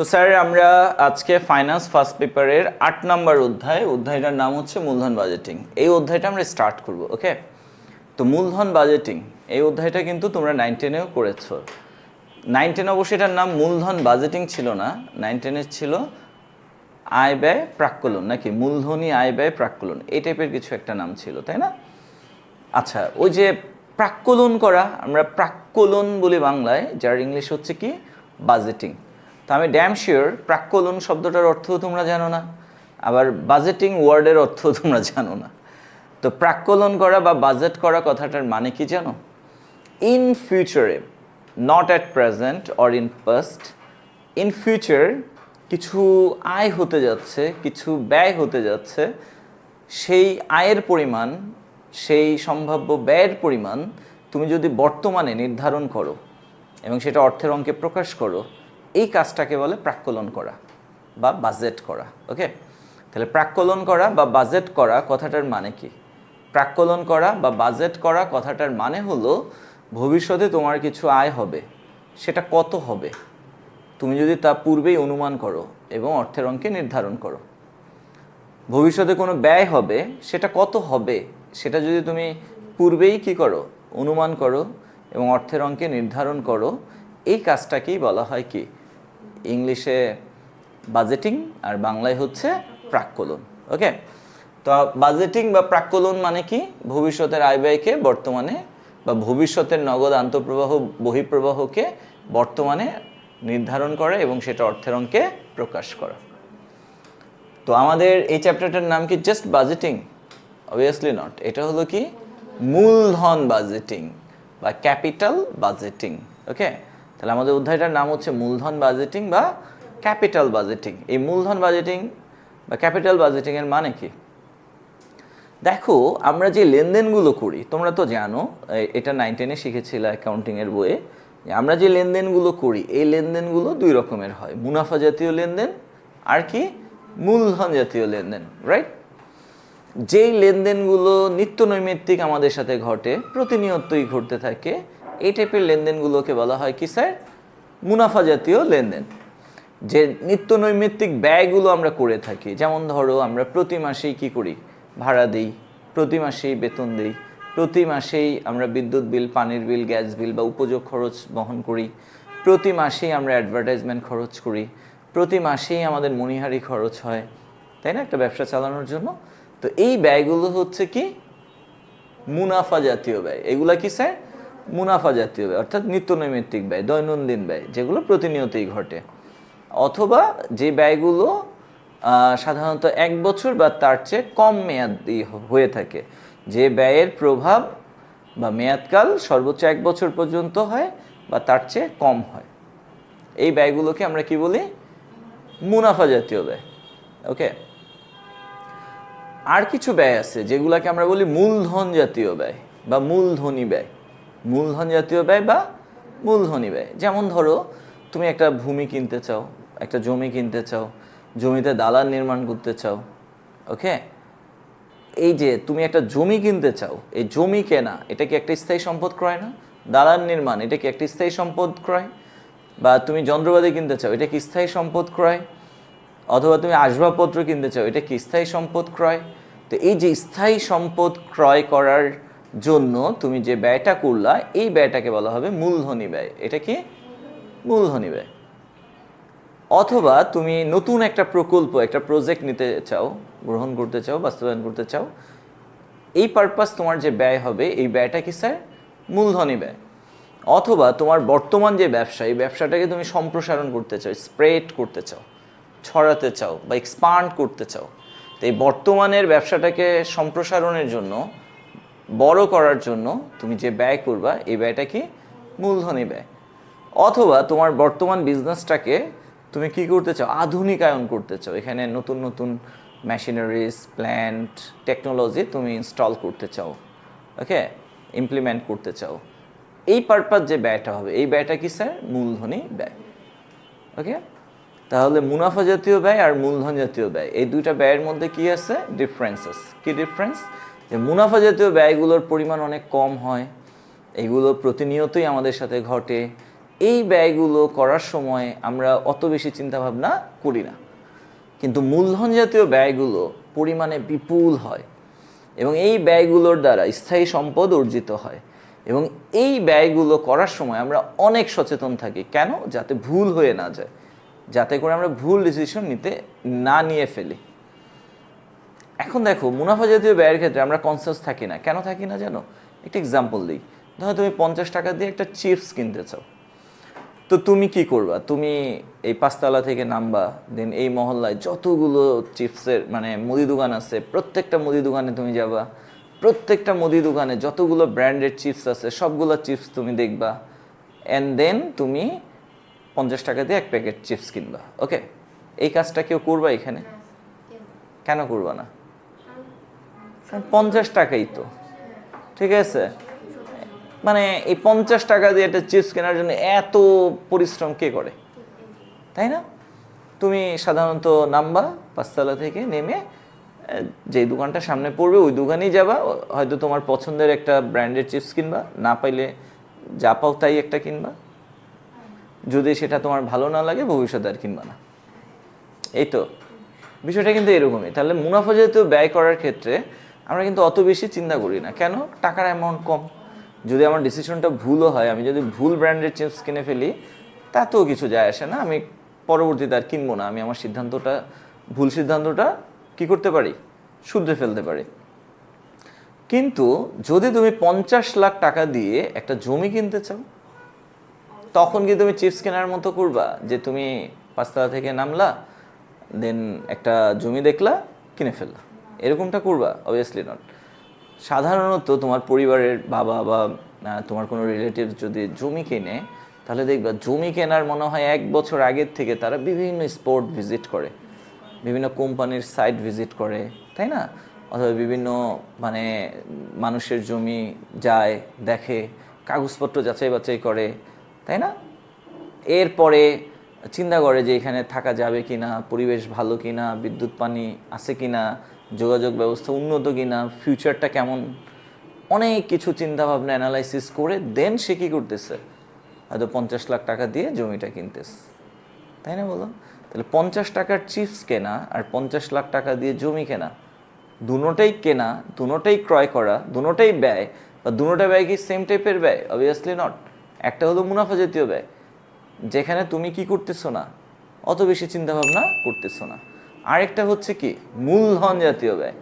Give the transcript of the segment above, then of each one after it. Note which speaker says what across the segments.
Speaker 1: তো স্যার আমরা আজকে ফাইন্যান্স ফার্স্ট পেপারের ৮ নম্বর অধ্যায়টার নাম হচ্ছে মূলধন বাজেটিং। এই অধ্যায়টা আমরা স্টার্ট করব। ওকে, তো মূলধন বাজেটিং এই অধ্যায়টা কিন্তু তোমরা 9-10-এও করেছো। 9-10 অবশ্যই এটার নাম মূলধন বাজেটিং ছিল না, 9-10-এর ছিল আয় ব্যয় প্রাক্কলন, নাকি মূলধনী আয় ব্যয় প্রাক্কলন, এই টাইপের কিছু একটা নাম ছিল, তাই না? আচ্ছা, ওই যে প্রাক্কলন করা, আমরা প্রাক্কলন বলি বাংলায়, যার ইংলিশ হচ্ছে কি বাজেটিং। তো আমি ড্যাম শিওর প্রাক্কলন শব্দটার অর্থও তোমরা জানো না, আবার বাজেটিং ওয়ার্ডের অর্থও তোমরা জানো না। তো প্রাক্কলন করা বা বাজেট করা কথাটার মানে কি জানো? ইন ফিউচারে, not at present or in past, in future কিছু আয় হতে যাচ্ছে, কিছু ব্যয় হতে যাচ্ছে, সেই আয়ের পরিমাণ, সেই সম্ভাব্য ব্যয়ের পরিমাণ তুমি যদি বর্তমানে নির্ধারণ করো এবং সেটা অর্থের অঙ্কে প্রকাশ করো, এই কাজটাকে বলে প্রাক্কলন করা বা বাজেট করা। ওকে, তাহলে প্রাক্কলন করা বা বাজেট করা কথাটার মানে কি? প্রাক্কলন করা বা বাজেট করা কথাটার মানে হলো ভবিষ্যতে তোমার কিছু আয় হবে, সেটা কত হবে তুমি যদি তা পূর্বেই অনুমান করো এবং অর্থের অঙ্কে নির্ধারণ করো। ভবিষ্যতে কোনো ব্যয় হবে, সেটা কত হবে সেটা যদি তুমি পূর্বেই কী করো, অনুমান করো এবং অর্থের অঙ্কে নির্ধারণ করো, এই কাজটাকেই বলা হয় কি ইংলিশে বাজেটিং আর বাংলায় হচ্ছে প্রাক্কলন। ওকে, তো বাজেটিং বা প্রাক্কলন মানে কি? ভবিষ্যতের আয় ব্যয়কে বর্তমানে বা ভবিষ্যতের নগদ আন্তঃপ্রবাহ বহিঃপ্রবাহকে বর্তমানে নির্ধারণ করা এবং সেটা অর্থের অঙ্কে প্রকাশ করা। তো আমাদের এই চ্যাপ্টারটার নাম কি জাস্ট বাজেটিং? অবভিয়াসলি নট, এটা হলো কি মূলধন বাজেটিং বা ক্যাপিটাল বাজেটিং। ওকে, তাহলে আমাদের অধ্যায়টার নাম হচ্ছে মূলধন বাজেটিং বা ক্যাপিটাল বাজেটিং। এই মূলধন বাজেটিং বা ক্যাপিটাল বাজেটিংয়ের মানে কি? দেখো, আমরা যে লেনদেনগুলো করি, তোমরা তো জানো, এটা 9-10-এ শিখেছিল অ্যাকাউন্টিংয়ের বইয়ে, আমরা যে লেনদেনগুলো করি এই লেনদেনগুলো দুই রকমের হয়, মুনাফা জাতীয় লেনদেন আর কি মূলধন জাতীয় লেনদেন, রাইট? যেই লেনদেনগুলো নিত্য নৈমিত্তিক আমাদের সাথে ঘটে, প্রতিনিয়তই ঘটতে থাকে, এই টাইপের লেনদেনগুলোকে বলা হয় কি স্যার? মুনাফা জাতীয় লেনদেন। যে নিত্য নৈমিত্তিক ব্যয়গুলো আমরা করে থাকি, যেমন ধরো আমরা প্রতি মাসেই কী করি, ভাড়া দিই, প্রতি মাসেই বেতন দিই, প্রতি মাসেই আমরা বিদ্যুৎ বিল, পানির বিল, গ্যাস বিল বা উপযোগ খরচ বহন করি, প্রতি মাসেই আমরা অ্যাডভার্টাইজমেন্ট খরচ করি, প্রতি মাসেই আমাদের মণিহারি খরচ হয়, তাই না, একটা ব্যবসা চালানোর জন্য। তো এই ব্যয়গুলো হচ্ছে কি মুনাফা জাতীয় ব্যয়। এগুলা কি স্যার? মুনাফা জাতীয় ব্যয়, অর্থাৎ নিত্য নৈমিত্তিক ব্যয়, দৈনন্দিন ব্যয়, যেগুলো প্রতিনিয়তই ঘটে। অথবা যে ব্যয়গুলো সাধারণত 1 বছর বা তার চেয়ে কম মেয়াদি হয়ে থাকে, যে ব্যয়ের প্রভাব বা মেয়াদকাল সর্বোচ্চ 1 বছর পর্যন্ত হয় বা তার চেয়ে কম হয়, এই ব্যয়গুলোকে আমরা কি বলি? মুনাফা জাতীয় ব্যয়। ওকে, আর কিছু ব্যয় আছে যেগুলোকে আমরা বলি মূলধন জাতীয় ব্যয় বা মূলধনী ব্যয়। মূলধন জাতীয় ব্যয় বা মূলধনী ব্যয়, যেমন ধরো তুমি একটা ভূমি কিনতে চাও, একটা জমি কিনতে চাও, জমিতে দালান নির্মাণ করতে চাও। ওকে, এই যে তুমি একটা জমি কিনতে চাও, এই জমি কেনা এটা কি একটা স্থায়ী সম্পদ ক্রয় না? দালান নির্মাণ এটা কি একটা স্থায়ী সম্পদ ক্রয়? বা তুমি যন্ত্রপাতি কিনতে চাও, এটা কি স্থায়ী সম্পদ ক্রয়? অথবা তুমি আসবাবপত্র কিনতে চাও, এটা কি স্থায়ী সম্পদ ক্রয়? তো এই যে স্থায়ী সম্পদ ক্রয় করার জন্য তুমি যে ব্যয়টা করলা, এই ব্যয়টাকে বলা হবে মূলধনী ব্যয়। এটা কি মূলধনী ব্যয়। অথবা তুমি নতুন একটা প্রকল্প, একটা প্রজেক্ট নিতে চাও, গ্রহণ করতে চাও, বাস্তবায়ন করতে চাও, এই পারপাস তোমার যে ব্যয় হবে, এই ব্যয়টা কি স্যার? মূলধনী ব্যয়। অথবা তোমার বর্তমান যে ব্যবসা, এই ব্যবসাটাকে তুমি সম্প্রসারণ করতে চাও, স্প্রেড করতে চাও, ছড়াতে চাও বা এক্সপান্ড করতে চাও। তো এই বর্তমানের ব্যবসাটাকে সম্প্রসারণের জন্য, বড় করার জন্য তুমি যে ব্যয় করবা, এই ব্যয়টা কি মূলধনী ব্যয়। অথবা তোমার বর্তমান বিজনেসটাকে তুমি কি করতে চাও? আধুনিকায়ন করতে চাও, এখানে নতুন নতুন মেশিনারিজ, প্ল্যান্ট, টেকনোলজি তুমি ইনস্টল করতে চাও, ওকে, ইমপ্লিমেন্ট করতে চাও। এই পারপাস যে ব্যয়টা হবে, এই ব্যয়টা কি স্যার? মূলধনী ব্যয়। ওকে, তাহলে মুনাফা জাতীয় ব্যয় আর মূলধন জাতীয় ব্যয়, এই দুইটা ব্যয়ের মধ্যে কি আছে? ডিফারেন্সেস। কি ডিফারেন্স? যে মুনাফা জাতীয় ব্যয়গুলোর পরিমাণ অনেক কম হয়, এগুলো প্রতিনিয়তই আমাদের সাথে ঘটে, এই ব্যয়গুলো করার সময় আমরা অত বেশি চিন্তাভাবনা করি না, কিন্তু মূলধন জাতীয় ব্যয়গুলো পরিমাণে বিপুল হয় এবং এই ব্যয়গুলোর দ্বারা স্থায়ী সম্পদ অর্জিত হয় এবং এই ব্যয়গুলো করার সময় আমরা অনেক সচেতন থাকি। কেন? যাতে ভুল হয়ে না যায়, যাতে করে আমরা ভুল ডিসিশন নিয়ে ফেলি। এখন দেখো, মুনাফা জাতীয় ব্যয়ের ক্ষেত্রে আমরা কনসিয়াস থাকি না। কেন থাকি না জানো? একটা এক্সাম্পল দিই। ধরো তুমি 50 টাকা দিয়ে একটা চিপস কিনতে চাও, তো তুমি কি করবা? তুমি এই 5 তলা থেকে নামবা, দেন এই মহল্লায় যতগুলো চিপসের মানে মুদি দোকান আছে প্রত্যেকটা মুদি দোকানে তুমি যাবা, প্রত্যেকটা মুদি দোকানে যতগুলো ব্র্যান্ডেড চিপস আছে সবগুলো চিপস তুমি দেখবা, অ্যান্ড দেন তুমি 50 টাকা দিয়ে এক প্যাকেট চিপস কিনবা। ওকে, এই কাজটা কেউ করবা এখানে? কেন করবা না? 50 টাকাই তো, ঠিক আছে? মানে এই 50 টাকা দিয়ে একটা চিপস কেনার জন্য এত পরিশ্রম কে করে, তাই না? তুমি সাধারণত নামবা 5 তলা থেকে, নেমে যেই দোকানটা সামনে পড়বে ওই দোকানেই যাবা, হয়তো তোমার পছন্দের একটা ব্র্যান্ডেড চিপস কিনবা, না পাইলে যা পাও তাই একটা কিনবা। যদি সেটা তোমার ভালো না লাগে ভবিষ্যতে আর কিনবা না। এই তো বিষয়টা কিন্তু এরকমই। তাহলে মুনাফা জাতীয় ব্যয় করার ক্ষেত্রে আমরা কিন্তু অত বেশি চিন্তা করি না। কেন? টাকার অ্যামাউন্ট কম। যদি আমার ডিসিশনটা ভুলও হয়, আমি যদি ভুল ব্র্যান্ডের চিপস কিনে ফেলি, তাতেও কিছু যায় আসে না, আমি পরবর্তীতে আর কিনবো না। আমি আমার ভুল সিদ্ধান্তটা কি করতে পারি? শুধরে ফেলতে পারি। কিন্তু যদি তুমি 50 লাখ টাকা দিয়ে একটা জমি কিনতে চাও, তখন কি তুমি চিপস কেনার মতো করবা যে তুমি 5 তলা থেকে নামলা, দেন একটা জমি দেখলা, কিনে ফেললা? এরকমটা করবা? Obviously not. সাধারণত তোমার পরিবারের বাবা বা তোমার কোনো রিলেটিভস যদি জমি কেনে, তাহলে দেখবা জমি কেনার মনে হয় 1 বছর আগের থেকে তারা বিভিন্ন স্পট ভিজিট করে, বিভিন্ন কোম্পানির সাইট ভিজিট করে, তাই না? অথবা বিভিন্ন মানে মানুষের জমি যায়, দেখে, কাগজপত্র যাচাই বাছাই করে, তাই না? এরপরে চিন্তা করে যে এখানে থাকা যাবে কি না, পরিবেশ ভালো কি না, বিদ্যুৎ পানি আছে কি না, যোগাযোগ ব্যবস্থা উন্নত কি না, ফিউচারটা কেমন, অনেক কিছু চিন্তাভাবনা অ্যানালাইসিস করে দেন সে কী করতেছে? হয়তো 50 লাখ টাকা দিয়ে জমিটা কিনতেছে, তাই না? বলো, তাহলে 50 টাকার চিপস কেনা আর 50 লাখ টাকা দিয়ে জমি কেনা, দুটোটাই কেনা, দুটোটাই ক্রয় করা, দুটোটাই ব্যয়, বা দুটোটা ব্যয় কি সেম টাইপের ব্যয়? Obviously not. একটা হলো মুনাফা জাতীয় ব্যয়, যেখানে তুমি কি করতেছো না, অত বেশি চিন্তাভাবনা করতেছো না। আরেকটা হচ্ছে কি মূলধন জাতীয় ব্যয়,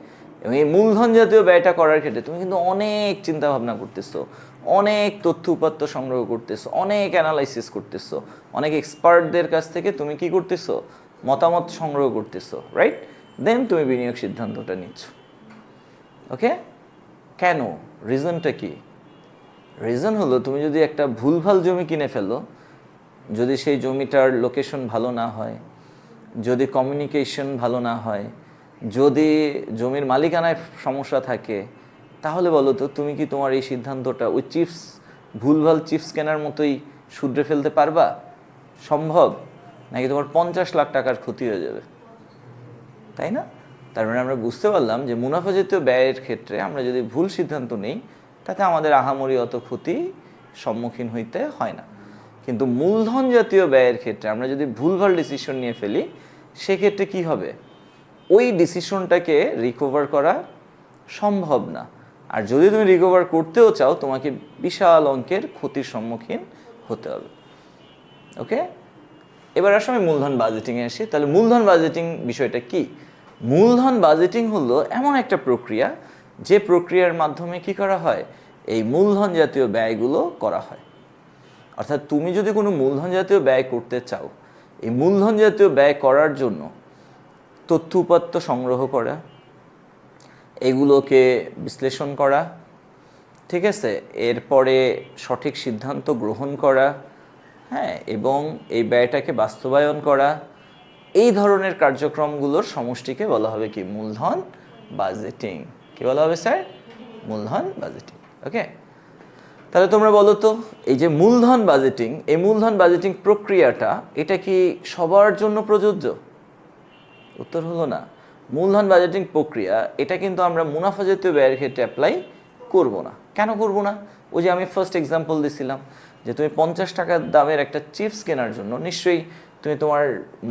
Speaker 1: এবং এই মূলধন জাতীয় ব্যয়টা করার ক্ষেত্রে তুমি কিন্তু অনেক চিন্তাভাবনা করতেছো, অনেক তথ্য উপাত্ত সংগ্রহ করতেছো, অনেক অ্যানালাইসিস করতেছো, অনেক এক্সপার্টদের কাছ থেকে তুমি কি করতেছো? মতামত সংগ্রহ করতেছো, রাইট? দেন তুমি বিনিয়োগ সিদ্ধান্তটা নিচ্ছ। ওকে, কেন? রিজনটা কি? রিজন হলো তুমি যদি একটা ভুলভাল জমি কিনে ফেলো, যদি সেই জমিটার লোকেশন ভালো না হয়, যদি কমিউনিকেশন ভালো না হয়, যদি জমির মালিকানায় সমস্যা থাকে, তাহলে বলো তো তুমি কি তোমার এই সিদ্ধান্তটা ওই ভুলভাল চিপস কেনার মতোই শুধরে ফেলতে পারবা? সম্ভব? নাকি তোমার 50 লাখ টাকার ক্ষতি হয়ে যাবে, তাই না? তার মানে আমরা বুঝতে পারলাম যে মুনাফা জাতীয় ব্যয়ের ক্ষেত্রে আমরা যদি ভুল সিদ্ধান্ত নিই, তাতে আমাদের আহামরি অত ক্ষতি সম্মুখীন হইতে হয় না। কিন্তু মূলধন জাতীয় ব্যয়ের ক্ষেত্রে আমরা যদি ভুলভাল ডিসিশন নিয়ে ফেলি, সেক্ষেত্রে কি হবে? ওই ডিসিশনটাকে রিকভার করা সম্ভব না। আর যদি তুমি রিকভার করতেও চাও, তোমাকে বিশাল অঙ্কের ক্ষতির সম্মুখীন হতে হবে। ওকে, এবার আসলে আমি মূলধন বাজেটিংয়ে আসি। তাহলে মূলধন বাজেটিং বিষয়টা কি? মূলধন বাজেটিং হলো এমন একটা প্রক্রিয়া, যে প্রক্রিয়ার মাধ্যমে কি করা হয়? এই মূলধন জাতীয় ব্যয়গুলো করা হয়। অর্থাৎ তুমি যদি কোনো মূলধন জাতীয় ব্যয় করতে চাও, এই মূলধন জাতীয় ব্যয় করার জন্য তথ্য উপাত্ত সংগ্রহ করা, এগুলোকে বিশ্লেষণ করা, ঠিক আছে, এরপরে সঠিক সিদ্ধান্ত গ্রহণ করা, হ্যাঁ, এবং এই ব্যয়টাকে বাস্তবায়ন করা, এই ধরনের কার্যক্রমগুলোর সমষ্টিকে বলা হবে কি? মূলধন বাজেটিং। কি বলা হবে স্যার? মূলধন বাজেটিং। ওকে, তাহলে তোমরা বলো তো, এই যে মূলধন বাজেটিং, এই মূলধন বাজেটিং প্রক্রিয়াটা এটা কি সবার জন্য প্রযোজ্য? উত্তর হলো না। মূলধন বাজেটিং প্রক্রিয়া এটা কিন্তু আমরা মুনাফা জাতীয় ব্যয়ের ক্ষেত্রে অ্যাপ্লাই করব না। কেন করবো না? ওই যে আমি ফার্স্ট এক্সাম্পল দিছিলাম যে তুমি 50 টাকার দামের একটা চিপস কেনার জন্য নিশ্চয়ই তুমি তোমার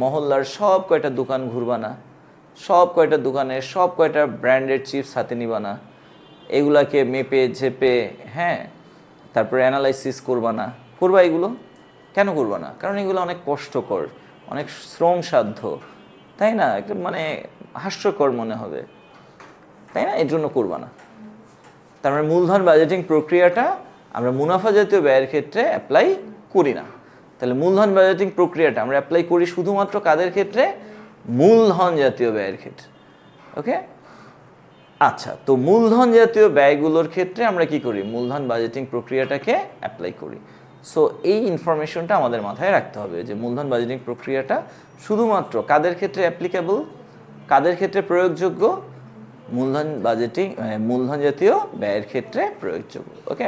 Speaker 1: মহল্লার সব কয়টা দোকান ঘুরবা না, সব কয়টা দোকানে সব কয়টা ব্র্যান্ডেড চিপস হাতে নিবা না, এগুলাকে মেপে ঝেপে, হ্যাঁ, তারপরে অ্যানালাইসিস করবা না? করবা এগুলো? কেন করবা না? কারণ এগুলো অনেক কষ্টকর, অনেক শ্রমসাধ্য, তাই না? একটা মানে হাস্যকর মনে হবে, তাই না? এর জন্য করবা না। তার মানে মূলধন বাজেটিং প্রক্রিয়াটা আমরা মুনাফা জাতীয় ব্যয়ের ক্ষেত্রে অ্যাপ্লাই করি না। তাহলে মূলধন বাজেটিং প্রক্রিয়াটা আমরা অ্যাপ্লাই করি শুধুমাত্র কাদের ক্ষেত্রে? মূলধন জাতীয় ব্যয়ের ক্ষেত্রে। ওকে, আচ্ছা, তো মূলধন জাতীয় ব্যয়গুলোর ক্ষেত্রে আমরা কি করি? মূলধন বাজেটিং প্রক্রিয়াটাকে অ্যাপ্লাই করি। সো এই ইনফরমেশনটা আমাদের মাথায় রাখতে হবে যে মূলধন বাজেটিং প্রক্রিয়াটা শুধুমাত্র কাদের ক্ষেত্রে অ্যাপ্লিকেবল, কাদের ক্ষেত্রে প্রয়োগযোগ্য? মূলধন বাজেটিং মূলধন জাতীয় ব্যয়ের ক্ষেত্রে প্রয়োগযোগ্য। ওকে,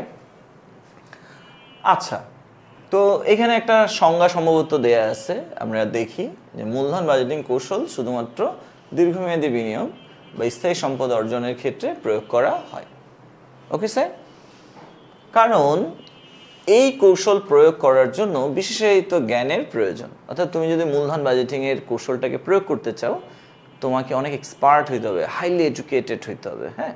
Speaker 1: আচ্ছা, তো এখানে একটা সংজ্ঞা সম্ভবত দেয়া আছে, আমরা দেখি যে মূলধন বাজেটিং কৌশল শুধুমাত্র দীর্ঘমেয়াদী বিনিয়োগ বা স্থায়ী সম্পদ অর্জনের ক্ষেত্রে প্রয়োগ করা হয়। ওকে স্যার, কারণ এই কৌশল প্রয়োগ করার জন্য বিশেষায়িত জ্ঞানের প্রয়োজন। অর্থাৎ তুমি যদি মূলধন বাজেটিংয়ের কৌশলটাকে প্রয়োগ করতে চাও, তোমাকে অনেক এক্সপার্ট হইতে হবে, হাইলি এডুকেটেড হইতে হবে, হ্যাঁ,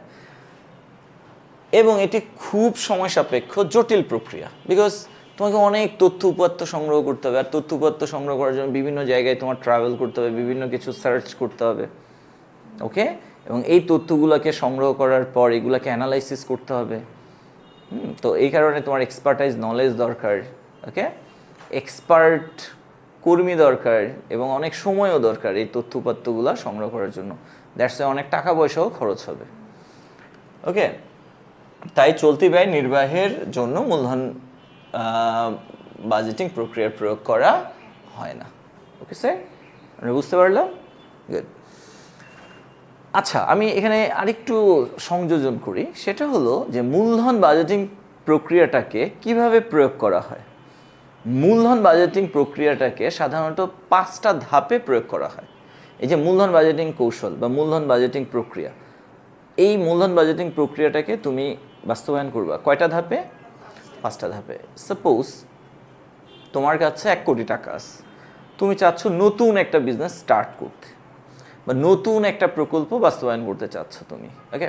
Speaker 1: এবং এটি খুব সময় সাপেক্ষ, জটিল প্রক্রিয়া। বিকজ তোমাকে অনেক তথ্য উপাত্ত সংগ্রহ করতে হবে, আর তথ্য উপাত্ত সংগ্রহ করার জন্য বিভিন্ন জায়গায় তোমার ট্রাভেল করতে হবে, বিভিন্ন কিছু সার্চ করতে হবে। ওকে, এবং এই তথ্যগুলোকে সংগ্রহ করার পর এগুলোকে অ্যানালাইসিস করতে হবে। তো এই কারণে তোমার এক্সপার্টাইজ নলেজ দরকার। ওকে, এক্সপার্ট কর্মী দরকার এবং অনেক সময়ও দরকার এই তথ্য উপাত্তগুলো সংগ্রহ করার জন্য। দ্যাটস অনেক টাকা পয়সাও খরচ হবে। ওকে, তাই চলতি ব্যয় নির্বাহের জন্য মূলধন বাজেটিং প্রক্রিয়ার প্রয়োগ করা হয় না। ওকে স্যার, আমরা বুঝতে পারলাম? গুড। আচ্ছা, আমি এখানে আরেকটু সংযোজন করি, সেটা হলো যে মূলধন বাজেটিং প্রক্রিয়াটাকে কিভাবে প্রয়োগ করা হয়। মূলধন বাজেটিং প্রক্রিয়াটাকে সাধারণত 5টা ধাপে প্রয়োগ করা হয়। এই যে মূলধন বাজেটিং কৌশল বা মূলধন বাজেটিং প্রক্রিয়া, এই মূলধন বাজেটিং প্রক্রিয়াটাকে তুমি বাস্তবায়ন করবা কয়টা ধাপে? 5টা ধাপে। সাপোজ তোমার কাছে 1 কোটি টাকা আছে, তুমি চাচ্ছ নতুন একটা বিজনেস স্টার্ট করতে বা নতুন একটা প্রকল্প বাস্তবায়ন করতে চাচ্ছ তুমি। ওকে,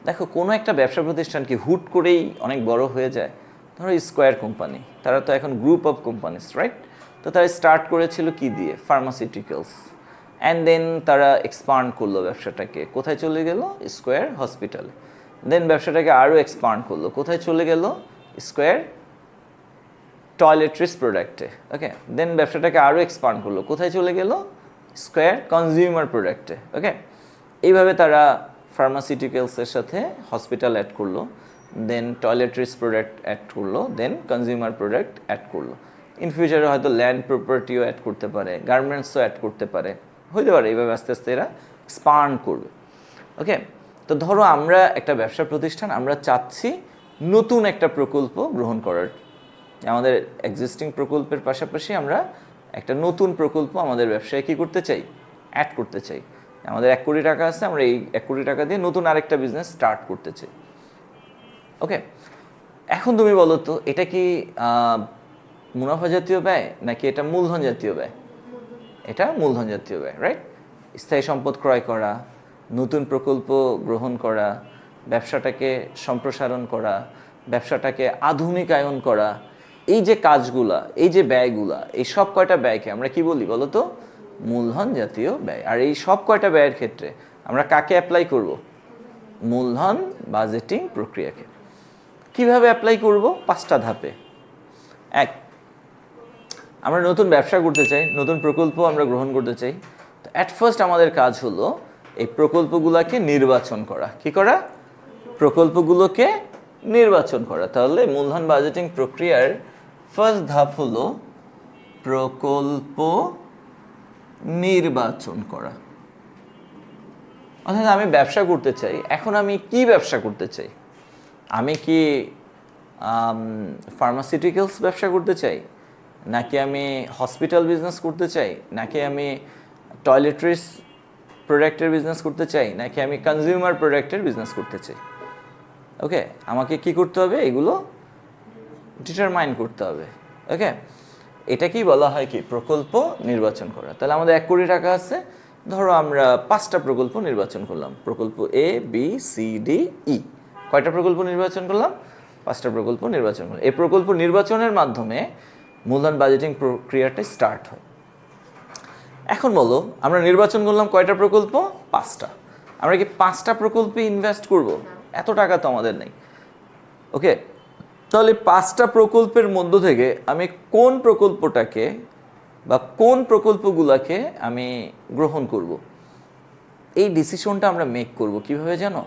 Speaker 1: দেখো কোনো একটা ব্যবসা প্রতিষ্ঠান কি হুট করেই অনেক বড় হয়ে যায়? ধরো স্কোয়ার কোম্পানি, তারা তো এখন গ্রুপ অফ কোম্পানিজ, রাইট? তো তারা স্টার্ট করেছিল কি দিয়ে? ফার্মাসিউটিক্যালস। অ্যান্ড দেন তারা এক্সপান্ড করলো ব্যবসাটাকে, কোথায় চলে গেল? স্কোয়ার হসপিটালে। দেন ব্যবসাটাকে আরও এক্সপান্ড করলো, কোথায় চলে গেল? স্কোয়ার টয়লেট্রিস প্রোডাক্টে। ওকে, দেন ব্যবসাটাকে আরও এক্সপান্ড করলো, কোথায় চলে গেল? স্কোয়ার কনজিউমার প্রোডাক্টে। ওকে, এইভাবে তারা ফার্মাসিউটিক্যালসের সাথে হসপিটাল অ্যাড করলো, দেন টয়লেট্রিস প্রোডাক্ট অ্যাড করলো, দেন কনজিউমার প্রোডাক্ট অ্যাড করলো। ইন ফিউচারে হয়তো ল্যান্ড প্রপার্টিও অ্যাড করতে পারে, গার্মেন্টসও অ্যাড করতে পারে, হইতে পারে। এইভাবে আস্তে আস্তে এরা এক্সপান্ড করবে। ওকে, তো ধরো আমরা একটা ব্যবসা প্রতিষ্ঠান, আমরা চাচ্ছি নতুন একটা প্রকল্প গ্রহণ করার। আমাদের এক্সিস্টিং প্রকল্পের পাশাপাশি আমরা একটা নতুন প্রকল্প আমাদের ব্যবসায় কী করতে চাই? অ্যাড করতে চাই। আমাদের 1 কোটি টাকা আছে, আমরা এই 1 কোটি টাকা দিয়ে নতুন আরেকটা বিজনেস স্টার্ট করতে চাই। ওকে, এখন তুমি বলো তো এটা কি মুনাফা জাতীয় ব্যয় নাকি এটা মূলধন জাতীয় ব্যয়? এটা মূলধন জাতীয় ব্যয়, রাইট? স্থায়ী সম্পদ ক্রয় করা, নতুন প্রকল্প গ্রহণ করা, ব্যবসাটাকে সম্প্রসারণ করা, ব্যবসাটাকে আধুনিকায়ন করা, এই যে কাজগুলা, এই যে ব্যয়গুলা, এই সব কয়টা ব্যয়কে আমরা কি বলি বলো তো? মূলধন জাতীয় ব্যয়। আর এই সব কয়টা ব্যয়ের ক্ষেত্রে আমরা কাকে অ্যাপ্লাই করব? মূলধন বাজেটিং প্রক্রিয়াকে। কিভাবে অ্যাপ্লাই করব? 5টা ধাপে। 1, আমরা নতুন ব্যবসা করতে চাই, নতুন প্রকল্প আমরা গ্রহণ করতে চাই। তো অ্যাট ফার্স্ট আমাদের কাজ হলো এই প্রকল্পগুলোকে নির্বাচন করা। কি করা? প্রকল্পগুলোকে নির্বাচন করা। তাহলে মূলধন বাজেটিং প্রক্রিয়ার ফার্স্ট ধাপ হলো প্রকল্প নির্বাচন করা। অর্থাৎ আমি ব্যবসা করতে চাই, এখন আমি কি ব্যবসা করতে চাই? আমি কি ফার্মাসিউটিক্যালস ব্যবসা করতে চাই, নাকি আমি হসপিটাল বিজনেস করতে চাই, নাকি আমি টয়লেট্রিস প্রোডাক্টের বিজনেস করতে চাই, নাকি আমি কনজিউমার প্রোডাক্টের বিজনেস করতে চাই? ওকে, আমাকে কি করতে হবে, এগুলো ডিটারমাইন করতে হবে। ওকে, এটা কি বলা হয়, কি প্রকল্প নির্বাচন করা। তাহলে আমাদের 1 কোটি টাকা আছে, ধরো আমরা 5টা প্রকল্প নির্বাচন করলাম, প্রকল্প এ বি সি ডি ই। কয়টা প্রকল্প নির্বাচন করলাম? 5টা প্রকল্প নির্বাচন করলাম। এই প্রকল্প নির্বাচনের মাধ্যমে মূলধন বাজেটিং প্রক্রিয়াটা স্টার্ট হয়। এখন বলো, আমরা নির্বাচন করলাম কয়টা প্রকল্প? 5টা। আমরা কি 5টা প্রকল্পে ইনভেস্ট করব? এত টাকা তো আমাদের নেই। ওকে, তাহলে 5টা প্রকল্পের মধ্য থেকে আমি কোন প্রকল্পটাকে বা কোন প্রকল্পগুলোকে আমি গ্রহণ করব, এই ডিসিশনটা আমরা মেক করব কিভাবে জানো?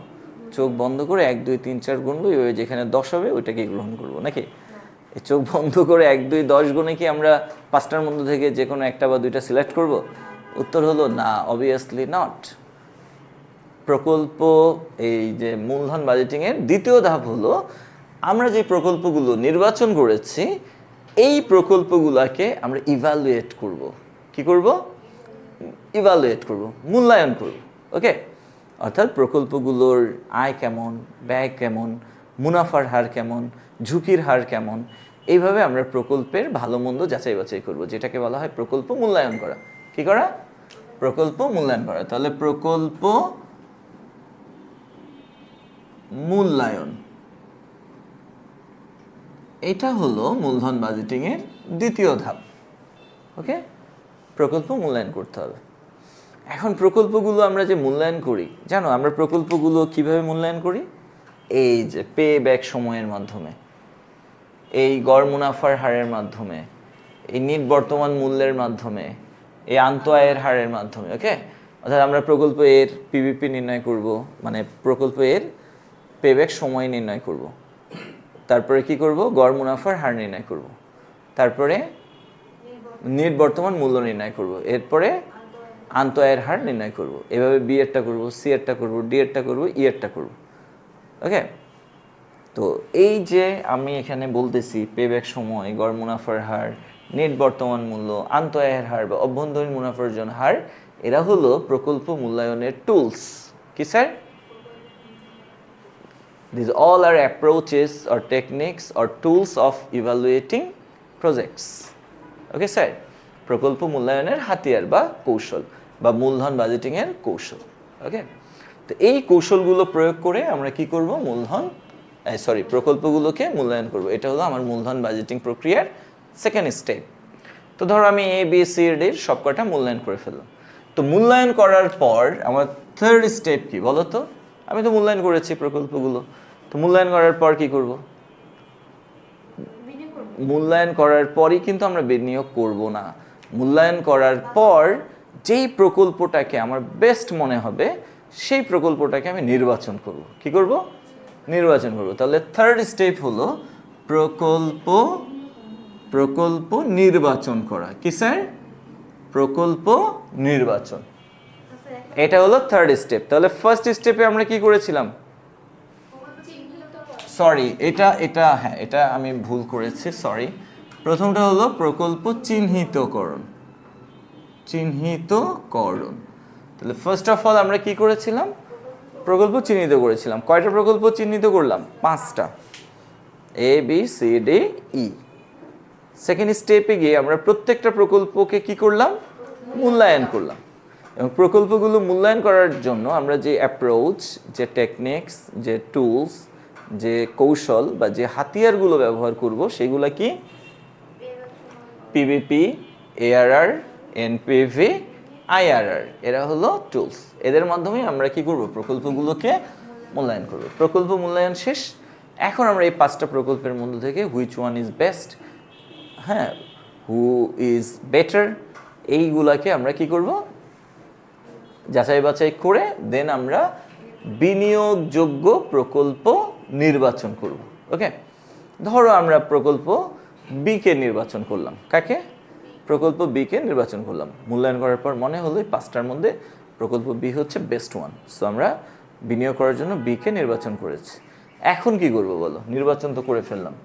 Speaker 1: চোখ বন্ধ করে 1 2 3 4 গুনবো, এইভাবে যেখানে 10 হবে ওইটাকে গ্রহণ করব নাকি? এই চোখ বন্ধ করে 1 2 10 গুনে কি আমরা 5টার মধ্যে থেকে যে কোনো একটা বা দুইটা সিলেক্ট করব? উত্তর হলো না, অবভিয়াসলি নট। প্রকল্প, এই যে মূলধন বাজেটিংয়ের দ্বিতীয় ধাপ হলো, আমরা যে প্রকল্পগুলো নির্বাচন করেছি এই প্রকল্পগুলোকে আমরা ইভ্যালুয়েট করব। কি করব? ইভ্যালুয়েট করব, মূল্যায়ন করব। ওকে, অর্থাৎ প্রকল্পগুলোর আয় কেমন, ব্যয় কেমন, মুনাফার হার কেমন, ঝুঁকির হার কেমন, এইভাবে আমরা প্রকল্পের ভালো মন্দ যাচাই বাছাই করব, যেটাকে বলা হয় প্রকল্প মূল্যায়ন করা। কি করা? প্রকল্প মূল্যায়ন করা। তাহলে প্রকল্প মূল্যায়ন, এটা হলো মূলধন বাজেটিংয়ের দ্বিতীয় ধাপ। ওকে, প্রকল্প মূল্যায়ন করতে হবে। এখন প্রকল্পগুলো আমরা যে মূল্যায়ন করি, জানো আমরা প্রকল্পগুলো কিভাবে মূল্যায়ন করি? এই যে পে ব্যাক সময়ের মাধ্যমে, এই গড় মুনাফার হারের মাধ্যমে, এই নিট বর্তমান মূল্যের মাধ্যমে, এই আন্ত আয়ের হারের মাধ্যমে। ওকে, অর্থাৎ আমরা প্রকল্প এর পিভিপি নির্ণয় করব, মানে প্রকল্প এর পেব্যাক সময় নির্ণয় করব। তারপরে কি করব? গড় মুনাফার হার নির্ণয় করব। তারপরে নিট বর্তমান মূল্য নির্ণয় করব। এরপরে আন্ত আয়ের হার নির্ণয় করব। এভাবে বি এরটা করব, সি এরটা করব, ডি এরটা করব, ই এরটা করব। ওকে, তো এই যে আমি এখানে বলতেছি পেব্যাক সময়, গড় মুনাফার হার, নেট বর্তমান মূল্য, আন্ত আয়ের হার বা অভ্যন্তরীণ মুনাফার্জন হার, এরা হলো প্রকল্প মূল্যায়নের টুলস। কি sir? These all are approaches or techniques or tools of evaluating projects. Okay sir, প্রকল্প মূল্যায়নের হাতিয়ার বা কৌশল বা মূলধন বাজেটিংয়ের কৌশল। ওকে, তো এই কৌশলগুলো প্রয়োগ করে আমরা কি করব? প্রকল্পগুলোকে মূল্যায়ন করব। এটা হলো আমার মূলধন বাজেটিং প্রক্রিয়ার সেকেন্ড স্টেপ। তো ধরো আমি এ বি সি ডির সবকটা মূল্যায়ন করে ফেললাম। তো মূল্যায়ন করার পর আমার থার্ড স্টেপ কি বলো তো? আমি তো মূল্যায়ন করেছি প্রকল্পগুলো, তো মূল্যায়ন করার পর কি করব? মূল্যায়ন করার পরই কিন্তু আমরা বিনিয়োগ করব না। মূল্যায়ন করার পর যেই প্রকল্পটাকে আমার বেস্ট মনে হবে সেই প্রকল্পটাকে আমি নির্বাচন করব। কি করব? নির্বাচন করব। তাহলে থার্ড স্টেপ হলো প্রকল্প নির্বাচন করা। কি স্যার? প্রকল্প নির্বাচন, এটা হলো থার্ড স্টেপ। তাহলে ফার্স্ট স্টেপে আমরা কি করেছিলাম? সরি, এটা আমি ভুল করেছি, সরি। প্রথমটা হলো প্রকল্প চিহ্নিতকরণ। তাহলে ফার্স্ট অফ অল আমরা কি করেছিলাম? প্রকল্প চিহ্নিত করেছিলাম। কয়টা প্রকল্প চিহ্নিত করলাম? 5টা, A B C D E. Second স্টেপে গিয়ে আমরা প্রত্যেকটা প্রকল্পকে কি করলাম? মূল্যায়ন করলাম। এবং প্রকল্পগুলো মূল্যায়ন করার জন্য আমরা যে অ্যাপ্রোচ, যে টেকনিক্স, যে টুলস, যে কৌশল বা যে হাতিয়ারগুলো ব্যবহার করব সেগুলো কি? পিভিপি, এআরআর, এনপিভি, আইআরআর, এরা হলো টুলস। এদের মাধ্যমে আমরা কি করব? প্রকল্পগুলোকে মূল্যায়ন করব। প্রকল্প মূল্যায়ন শেষ। এখন আমরা এই 5টা প্রকল্পের মধ্যে থেকে হুইচ ওয়ান ইজ বেস্ট, হ্যাঁ, হু ইজ বেটার, এইগুলাকে আমরা কি করব? যাচাই বাছাই করে দেন আমরা বিনিয়োগযোগ্য প্রকল্প নির্বাচন করব। ওকে, ধরো আমরা প্রকল্প বিকে নির্বাচন করলাম। কাকে? প্রকল্প বিকে নির্বাচন করলাম। মূল্যায়ন করার পর মনে হলো এই 5টার মধ্যে প্রকল্প বি হচ্ছে বেস্ট ওয়ান, সো আমরা বিনিয়োগ করার জন্য বিকে নির্বাচন করেছি। এখন কি করব বলো? নির্বাচন তো করে ফেললাম,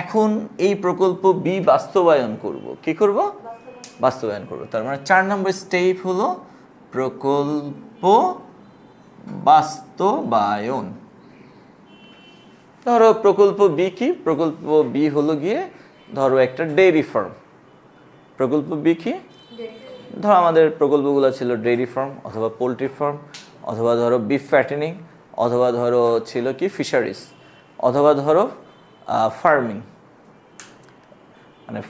Speaker 1: এখন এই প্রকল্প বি বাস্তবায়ন করব। কি করব? বাস্তবায়ন করব। তার মানে 4 নম্বর স্টেপ হলো প্রকল্প বাস্তবায়ন। ধরো প্রকল্প বি কি, প্রকল্প বি হলো গিয়ে ধরো একটা ডেইরি ফার্ম। প্রকল্প বি কি, ধরো আমাদের প্রকল্পগুলো ছিল ডেইরি ফার্ম অথবা পোলট্রি ফার্ম অথবা ধরো বিফ ফ্যাটেনিং অথবা ধরো ছিল কি ফিশারিজ অথবা ধরো ফার্মিং, মানে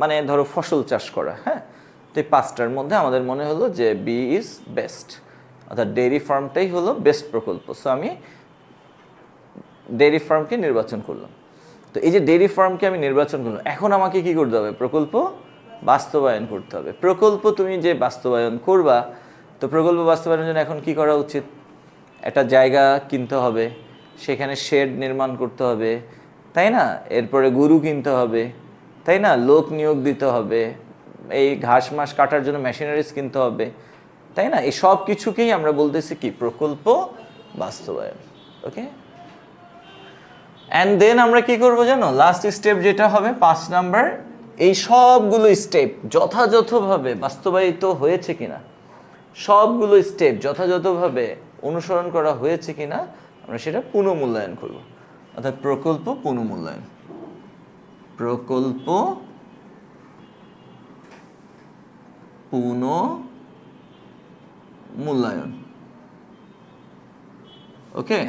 Speaker 1: মানে ধরো ফসল চাষ করা। হ্যাঁ, তো এই পাঁচটার মধ্যে আমাদের মনে হলো যে বি ইজ বেস্ট, অর্থাৎ ডেইরি ফার্মটাই হলো বেস্ট প্রকল্প। সো আমি ডেইরি ফার্মকে নির্বাচন করলাম। তো এই যে ডেইরি ফার্মকে আমি নির্বাচন করলাম, এখন আমাকে কি করতে হবে? প্রকল্প বাস্তবায়ন করতে হবে। প্রকল্প তুমি যে বাস্তবায়ন করবা, তো প্রকল্প বাস্তবায়নের জন্য এখন কি করা উচিত? একটা জায়গা কিনতে হবে, সেখানে শেড নির্মাণ করতে হবে, তাই না? এরপরে গরু কিনতে হবে, তাই না? লোক নিয়োগ দিতে হবে, এই ঘাস মাস কাটার জন্য মেশিনারিজ কিনতে হবে, তাই না? এই সব কিছুকেই আমরা বলতেছি কি? প্রকল্প বাস্তবায়ন। ওকে, অ্যান্ড দেন আমরা কি করবো জানো? লাস্ট স্টেপ যেটা হবে 5 নাম্বার, এই সবগুলো স্টেপ যথাযথভাবে বাস্তবায়িত হয়েছে কিনা, সবগুলো স্টেপ যথাযথভাবে অনুসরণ করা হয়েছে কিনা আমরা সেটা পুনঃমূল্যায়ন করব। অর্থাৎ প্রকল্প পুনঃমূল্যায়ন, প্রকল্প পুনঃমূল্যায়ন। ওকে,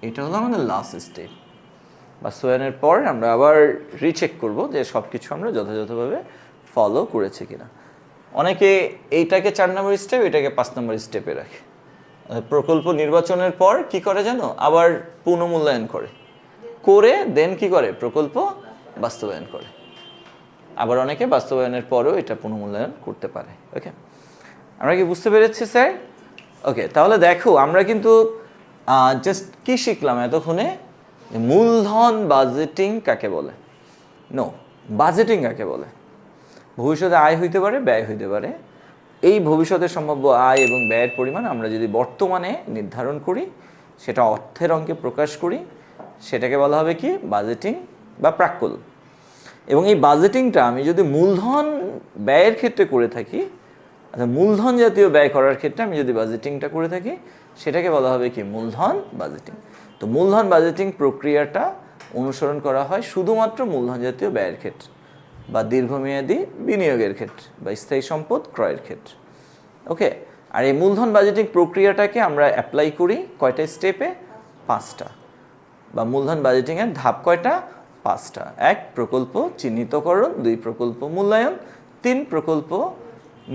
Speaker 1: এটা হলো আমাদের লাস্ট স্টেপ। বাস্তবায়নের পর আমরা আবার রিচেক করব যে সব কিছু আমরা যথাযথভাবে ফলো করেছি কিনা। অনেকে এইটাকে 4 নম্বর স্টেপ, এটাকে 5 নম্বর স্টেপে রাখে। প্রকল্প নির্বাচনের পর কি করে জানো? আবার পুনঃমূল্যায়ন করে দেন কি করে? প্রকল্প বাস্তবায়ন করে। আবার অনেকে বাস্তবায়নের পরেও এটা পুনঃমূল্যায়ন করতে পারে। ওকে, আমরা কি বুঝতে পেরেছি স্যার? ওকে, তাহলে দেখো আমরা কিন্তু জাস্ট কি শিখলাম এতক্ষণে? মূলধন বাজেটিং কাকে বলে? নো, বাজেটিং কাকে বলে? ভবিষ্যতে আয় হইতে পারে, ব্যয় হইতে পারে। এই ভবিষ্যতে সম্ভাব্য আয় এবং ব্যয়ের পরিমাণ আমরা যদি বর্তমানে নির্ধারণ করি, সেটা অর্থের অঙ্কে প্রকাশ করি, সেটাকে বলা হবে কি? বাজেটিং বা প্রাক্কল। এবং এই বাজেটিংটা আমি যদি মূলধন ব্যয়ের ক্ষেত্রে করে থাকি, আচ্ছা মূলধন জাতীয় ব্যয় করার ক্ষেত্রে আমি যদি বাজেটিংটা করে থাকি, সেটাকে বলা হবে কি? মূলধন বাজেটিং। তো মূলধন বাজেটিং প্রক্রিয়াটা অনুসরণ করা হয় শুধুমাত্র মূলধন জাতীয় ব্যয়ের ক্ষেত্রে বা দীর্ঘমেয়াদী বিনিয়োগের ক্ষেত্রে বা স্থায়ী সম্পদ ক্রয়ের ক্ষেত্রে। ওকে, আর এই মূলধন বাজেটিং প্রক্রিয়াটাকে আমরা অ্যাপ্লাই করি কয়টা স্টেপে? 5টা। বা মূলধন বাজেটিংয়ের ধাপ কয়টা? 5টা। 1 প্রকল্প চিহ্নিতকরণ, 2 প্রকল্প মূল্যায়ন, 3 প্রকল্প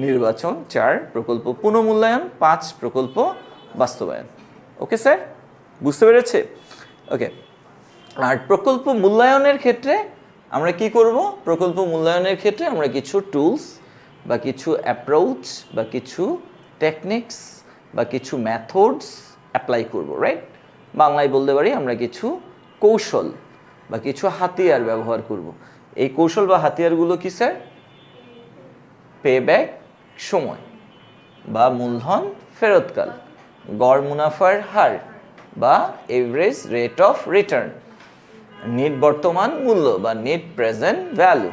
Speaker 1: নির্বাচন, 4 প্রকল্প পুনঃমূল্যায়ন, 5 প্রকল্প বাস্তবায়ন। ওকে স্যার, বুঝতে পেরেছে? ওকে, আর প্রকল্প মূল্যায়নের ক্ষেত্রে আমরা কি করব? প্রকল্প মূল্যায়নের ক্ষেত্রে আমরা কিছু টুলস বা কিছু অ্যাপ্রোচ বা কিছু টেকনিক্স বা কিছু মেথডস অ্যাপ্লাই করব, রাইট? বাংলায় বলতে পারি আমরা কিছু কৌশল বা কিছু হাতিয়ার ব্যবহার করব। এই কৌশল বা হাতিয়ারগুলো কি স্যার? পেব্যাক সময় বা মূলধন ফেরতকাল, গড় মুনাফার হার বা average rate of return, net বর্তমান মূল্য বা নেট প্রেজেন্ট ভ্যালু,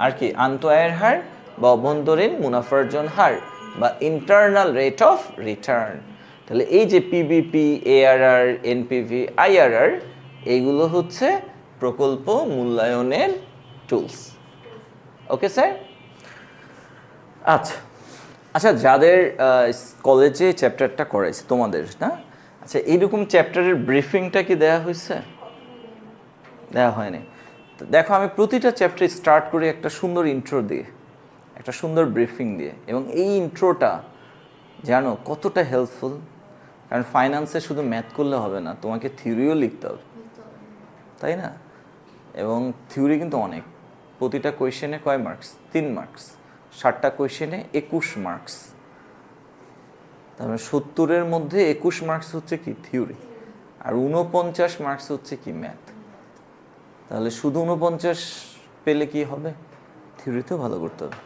Speaker 1: আর কি আন্তঃআয়ের হার বা অভ্যন্তরীণ মুনাফার্জন হার বা ইন্টারনাল রেট অফ রিটার্ন। তাহলে এই যে পিবিপি, এআরআর, এনপিভি, আইআরআর, এইগুলো হচ্ছে প্রকল্প মূল্যায়নের টুলস। Okay sir? আচ্ছা আচ্ছা, যাদের কলেজে চ্যাপ্টারটা করাইছে তোমাদের, না? আচ্ছা, এইরকম চ্যাপ্টারের ব্রিফিংটা কি দেওয়া হয়েছে? দেওয়া হয়নি। তো দেখো, আমি প্রতিটা চ্যাপ্টার স্টার্ট করি একটা সুন্দর ইন্ট্রো দিয়ে, একটা সুন্দর ব্রিফিং দিয়ে। এবং এই ইন্ট্রোটা জানো কতটা হেল্পফুল? কারণ ফাইন্যান্সে শুধু ম্যাথ করলে হবে না, তোমাকে থিওরিও লিখতে হবে, তাই না? এবং থিওরি কিন্তু অনেক। প্রতিটা কোয়েশ্চেনে কয় মার্কস? 3 মার্কস। 60টা কোয়েশ্চেনে 21 মার্কস। তারপরে 70-এর মধ্যে 21 মার্কস হচ্ছে কি? থিওরি। আর 49 মার্কস হচ্ছে কি? ম্যাথ। তাহলে শুধু 49 পেলে কি হবে? থিওরিতেও ভালো করতে হবে।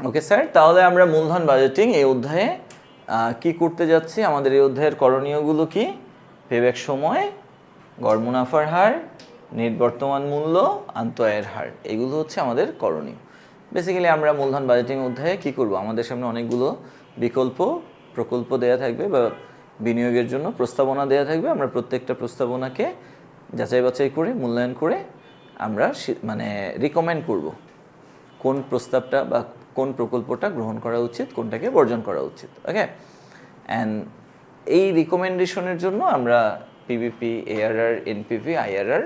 Speaker 1: ওকে স্যার, তাহলে আমরা মূলধন বাজেটিং এই অধ্যায়ে কি করতে যাচ্ছি? আমাদের এই অধ্যায়ের করণীয়গুলো কি? পেব্যাক সময়, গড় মুনাফার হার, নেট বর্তমান মূল্য, আন্তঃআয়ের হার, এগুলো হচ্ছে আমাদের করণীয়। বেসিক্যালি আমরা মূলধন বাজেটিং অধ্যায়ে কি করব? আমাদের সামনে অনেকগুলো বিকল্প প্রকল্প দেয়া থাকবে বা বিনিয়োগের জন্য প্রস্তাবনা দেওয়া থাকবে। আমরা প্রত্যেকটা প্রস্তাবনাকে যাচাই বাছাই করে মূল্যায়ন করে আমরা মানে রিকমেন্ড করব কোন প্রস্তাবটা বা কোন প্রকল্পটা গ্রহণ করা উচিত, কোনটাকে বর্জন করা উচিত। ওকে, অ্যান্ড এই রিকমেন্ডেশনের জন্য আমরা পিভিপি, এআরআর, এনপিভি, আইআরআর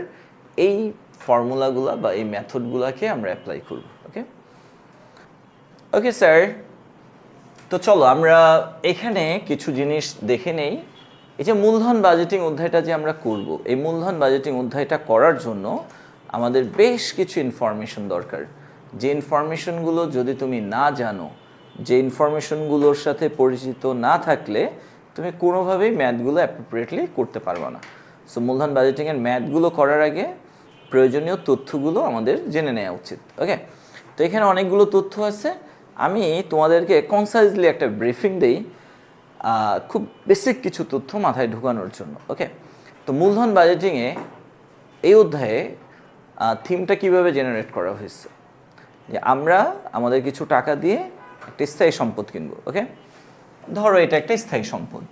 Speaker 1: এই ফর্মুলাগুলো বা এই মেথডগুলোকে আমরা অ্যাপ্লাই করব। ওকে ওকে স্যার, তো চলো আমরা এখানে কিছু জিনিস দেখে নেই। এই যে মূলধন বাজেটিং অধ্যায়টা যে আমরা করব, এই মূলধন বাজেটিং অধ্যায়টা করার জন্য আমাদের বেশ কিছু ইনফরমেশন দরকার। যে ইনফরমেশনগুলো যদি তুমি না জানো, যে ইনফরমেশনগুলোর সাথে পরিচিত না থাকলে তুমি কোনোভাবেই ম্যাথগুলো অ্যাপ্রোপ্রিয়েটলি করতে পারবে না। সো মূলধন বাজেটিংয়ের ম্যাথগুলো করার আগে প্রয়োজনীয় তথ্যগুলো আমাদের জেনে নেওয়া উচিত। ওকে, তো এখানে অনেকগুলো তথ্য আছে, আমি তোমাদেরকে কনসাইজলি একটা ব্রিফিং দেই খুব বেসিক কিছু তথ্য মাথায় ঢোকানোর জন্য। ওকে, তো মূলধন বাজেটিংয়ে এই অধ্যায়ে থিমটা কিভাবে জেনারেট করা হয়েছে, যে আমরা আমাদের কিছু টাকা দিয়ে একটা স্থায়ী সম্পদ কিনব। ওকে, ধরো এটা একটা স্থায়ী সম্পদ।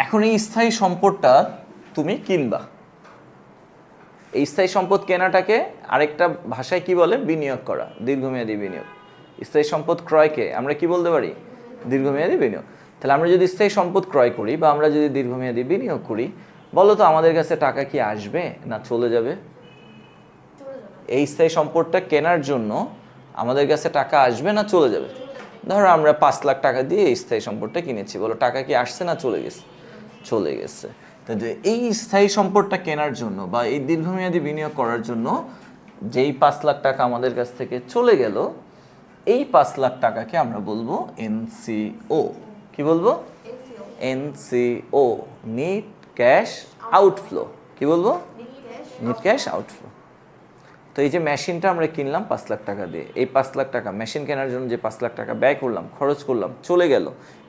Speaker 1: এখন এই স্থায়ী সম্পদটা তুমি কিনবা। এই স্থায়ী সম্পদ কেনাটাকে আরেকটা ভাষায় কি বলে? বিনিয়োগ করা, দীর্ঘমেয়াদী বিনিয়োগ। স্থায়ী সম্পদ ক্রয়কে আমরা কি বলতে পারি? দীর্ঘমেয়াদী বিনিয়োগ। তাহলে আমরা যদি স্থায়ী সম্পদ ক্রয় করি বা আমরা যদি দীর্ঘমেয়াদী বিনিয়োগ করি, বলো তো আমাদের কাছে টাকা কি আসবে না চলে যাবে? এই স্থায়ী সম্পদটা কেনার জন্য আমাদের কাছে টাকা আসবে না চলে যাবে? ধরো আমরা 5 লাখ টাকা দিয়ে এই স্থায়ী সম্পদটা কিনেছি, বলো টাকা কি আসছে না চলে গেছে? চলে গেছে। তাহলে এই স্থায়ী সম্পদটা কেনার জন্য বা এই দীর্ঘমেয়াদী বিনিয়োগ করার জন্য যেই 5 লাখ টাকা আমাদের কাছ থেকে চলে গেল, এই 5 লাখ টাকাকে আমরা বলবো এনসিও। কি বলবো? NCO, net cash outflow. কি বলবো? Net cash outflow. তো এই যে মেশিনটা আমরা কিনলাম 5 লাখ টাকা দিয়ে, এই 5 লাখ টাকা মেশিন কেনার জন্য যে 5 লাখ টাকা ব্যয় করলাম, খরচ করলাম, চলে গেল,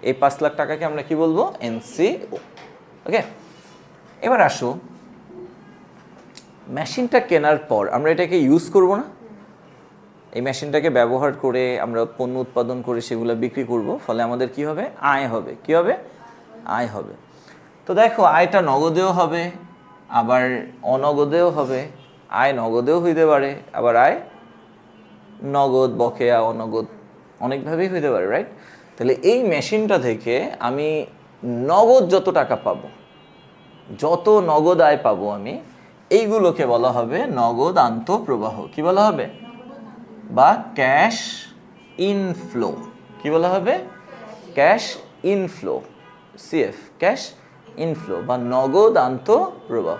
Speaker 1: এই 5 লাখ টাকাকে আমরা কি বলবো? এনসিও। ওকে, এবার আসো, মেশিনটা কেনার পর আমরা এটাকে ইউজ করব না? এই মেশিনটাকে ব্যবহার করে আমরা পণ্য উৎপাদন করে সেগুলো বিক্রি করব, ফলে আমাদের কি হবে? আয় হবে। কি হবে? আয় হবে। তো দেখো, আয়টা নগদেও হবে, আবার অনগদেও হবে। আয় নগদেও হইতে পারে, আবার আয় নগদ, বকেয়া, অনগদ অনেকভাবেই হইতে পারে, রাইট? তাহলে এই মেশিনটা থেকে আমি নগদ যত টাকা পাবো, যত নগদ আয় পাবো আমি, এইগুলোকে বলা হবে নগদ আন্তঃপ্রবাহ। কি বলা হবে? বা ক্যাশ ইনফ্লো। কি বলা হবে? Cash inflow, CF, cash inflow বা নগদ আন্তঃপ্রবাহ।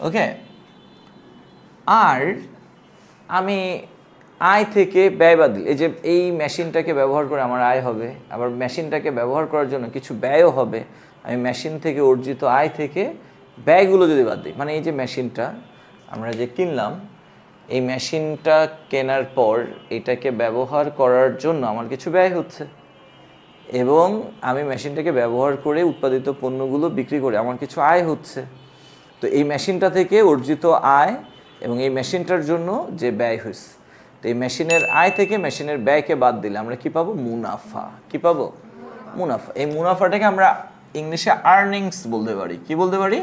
Speaker 1: ওকে, আর আমি আয় থেকে ব্যয় বাদ দিই, এই যে এই মেশিনটাকে ব্যবহার করে আমার আয় হবে, আবার মেশিনটাকে ব্যবহার করার জন্য কিছু ব্যয়ও হবে। আমি মেশিন থেকে অর্জিত আয় থেকে ব্যয়গুলো যদি বাদ দিই, মানে এই যে মেশিনটা আমরা যে কিনলাম, এই মেশিনটা কেনার পর এটাকে ব্যবহার করার জন্য আমার কিছু ব্যয় হচ্ছে, এবং আমি মেশিনটাকে ব্যবহার করে উৎপাদিত পণ্যগুলো বিক্রি করে আমার কিছু আয় হচ্ছে। তো এই মেশিনটা থেকে অর্জিত আয় এবং এই মেশিনটার জন্য যে ব্যয় হয়েছে, তো এই মেশিনের আয় থেকে মেশিনের ব্যয়কে বাদ দিলে আমরা কি পাবো? মুনাফা। কি পাবো? মুনাফা। এই মুনাফাটাকে আমরা ইংলিশে আর্নিংস বলতে পারি। কি বলতে পারি?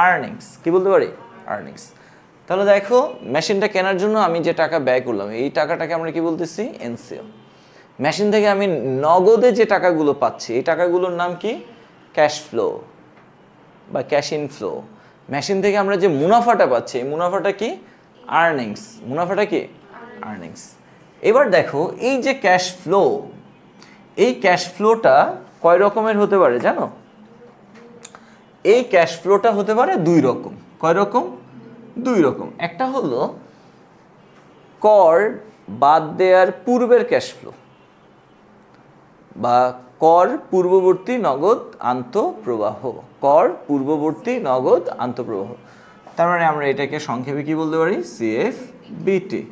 Speaker 1: আর্নিংস। কি বলতে পারি? আর্নিংস। তাহলে দেখো, মেশিনটা কেনার জন্য আমি যে টাকা ব্যয় করলাম, এই টাকাটাকে আমরা কি বলতেছি? এনসিও। মেশিন থেকে আমি নগদে যে টাকাগুলো পাচ্ছি, এই টাকাগুলোর নাম কি? ক্যাশ ফ্লো বা ক্যাশ ইনফ্লো। মেশিন থেকে আমরা যে মুনাফাটা পাচ্ছি, এই মুনাফাটা কি? আর্নিংস। মুনাফাটা কি? আর্নিংস। এবার দেখো, এই যে ক্যাশ ফ্লো, এই ক্যাশ ফ্লোটা কয় রকমের হতে পারে জানো? এই ক্যাশ ফ্লোটা হতে পারে 2 রকম। কয় রকম? 2 রকম। একটা হলো কর বাদ দেওয়ার পূর্বের ক্যাশ ফ্লো বা কর পূর্ববর্তী নগদ আন্তঃপ্রবাহ। কর পূর্ববর্তী নগদ আন্তঃপ্রবাহ। তার মানে আমরা এটাকে সংক্ষেপে কি বলতে পারি? সিএফবিটি,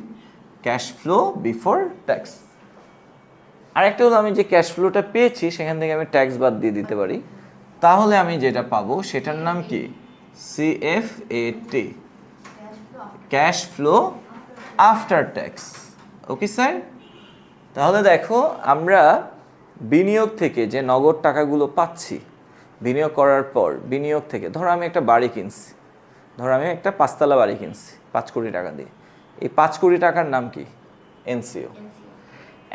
Speaker 1: ক্যাশ ফ্লো বিফোর ট্যাক্স। আরেকটা হলো আমি যে ক্যাশ ফ্লোটা পেয়েছি সেখান থেকে আমি ট্যাক্স বাদ দিয়ে দিতে পারি, তাহলে আমি যেটা পাবো সেটার নাম কি? CFAT, cash flow after tax. Okay sir, তাহলে দেখো আমরা বিনিয়োগ থেকে যে নগদ টাকাগুলো পাচ্ছি, বিনিয়োগ করার পর বিনিয়োগ থেকে ধরো আমি একটা বাড়ি কিনছি, ধরো আমি একটা 5 তলা বাড়ি কিনছি 5 কোটি টাকা দিয়ে। এই 5 কোটি টাকার নাম কি? এনসিও।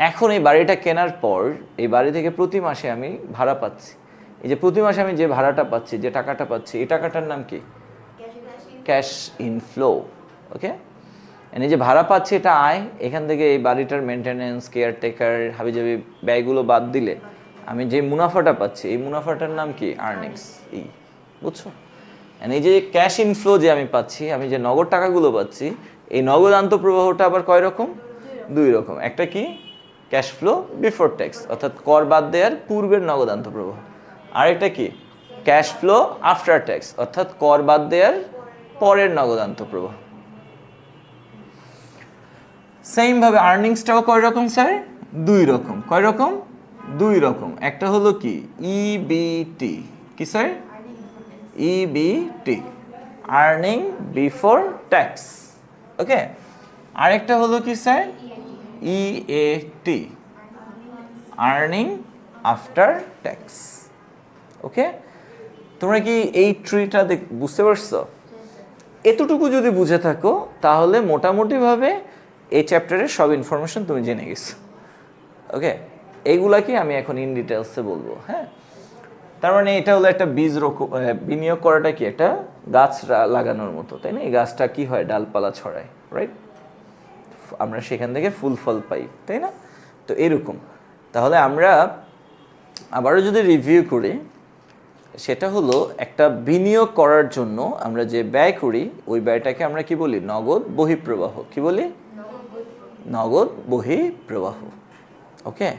Speaker 1: এখন এই বাড়িটা কেনার পর এই বাড়ি থেকে প্রতি মাসে আমি ভাড়া পাচ্ছি। এই যে প্রতি মাসে আমি যে ভাড়াটা পাচ্ছি, যে টাকাটা পাচ্ছি, এই টাকাটার নাম কি? Cash inflow. ওকে, এই যে ভাড়া পাচ্ছি এটা আয়। এখান থেকে এই বাড়িটার মেনটেনেন্স, কেয়ারটেকার, হাবিজাবি ব্যয়গুলো বাদ দিলে আমি যে মুনাফাটা পাচ্ছি, এই মুনাফাটার নাম কি? আর্নিংস। এই বুঝছো? এই যে ক্যাশ ইনফ্লো যে আমি পাচ্ছি, আমি যে নগদ টাকাগুলো পাচ্ছি, এই নগদ আন্তঃপ্রবাহটা আবার কয় রকম? 2 রকম। একটা কি? ক্যাশ ফ্লো বিফোর ট্যাক্স, অর্থাৎ কর বাদ দেওয়ার পূর্বের নগদ আন্তঃপ্রবাহ। আরেকটা কি? ক্যাশ ফ্লো আফটার ট্যাক্স, অর্থাৎ কর বাদ দেওয়ার পরের নগদ আন্তঃপ্রবাহ। সেম ভাবে আর্নিংসটাও কয় রকম স্যার? 2 রকম। কয় রকম? 2 রকম। একটা হলো কি? ইবিটি। কি sir? EBIT, earning before tax. Okay, আরেকটা হলো কি sir? EAT, earning after tax. Okay, তোমরা কি এই ট্রিটা বুঝতে পারছো? এতটুকু যদি বুঝে থাকো তাহলে মোটামুটিভাবে এই চ্যাপ্টারের সব ইনফরমেশন তুমি জেনে গেছো। ওকে, এইগুলাকে আমি এখন ইন ডিটেলসে বলবো। হ্যাঁ, তার মানে এটা হলো একটা বীজ বিনিয়োগ করাটা কি? একটা গাছ লাগানোর মতো, তাই না? এই গাছটা কি হয়? ডালপালা ছড়ায়, রাইট? আমরা সেখান থেকে ফুল ফল পাই, তাই না? তো এরকম। তাহলে আমরা আবারও যদি রিভিউ করি, সেটা হলো একটা বিনিয়োগ করার জন্য আমরা যে ব্যয় করি, ওই ব্যয়টাকে আমরা কি বলি? নগদ বহিঃপ্রবাহ। কি বলি? নগদ বহিঃপ্রবাহ। ওকে,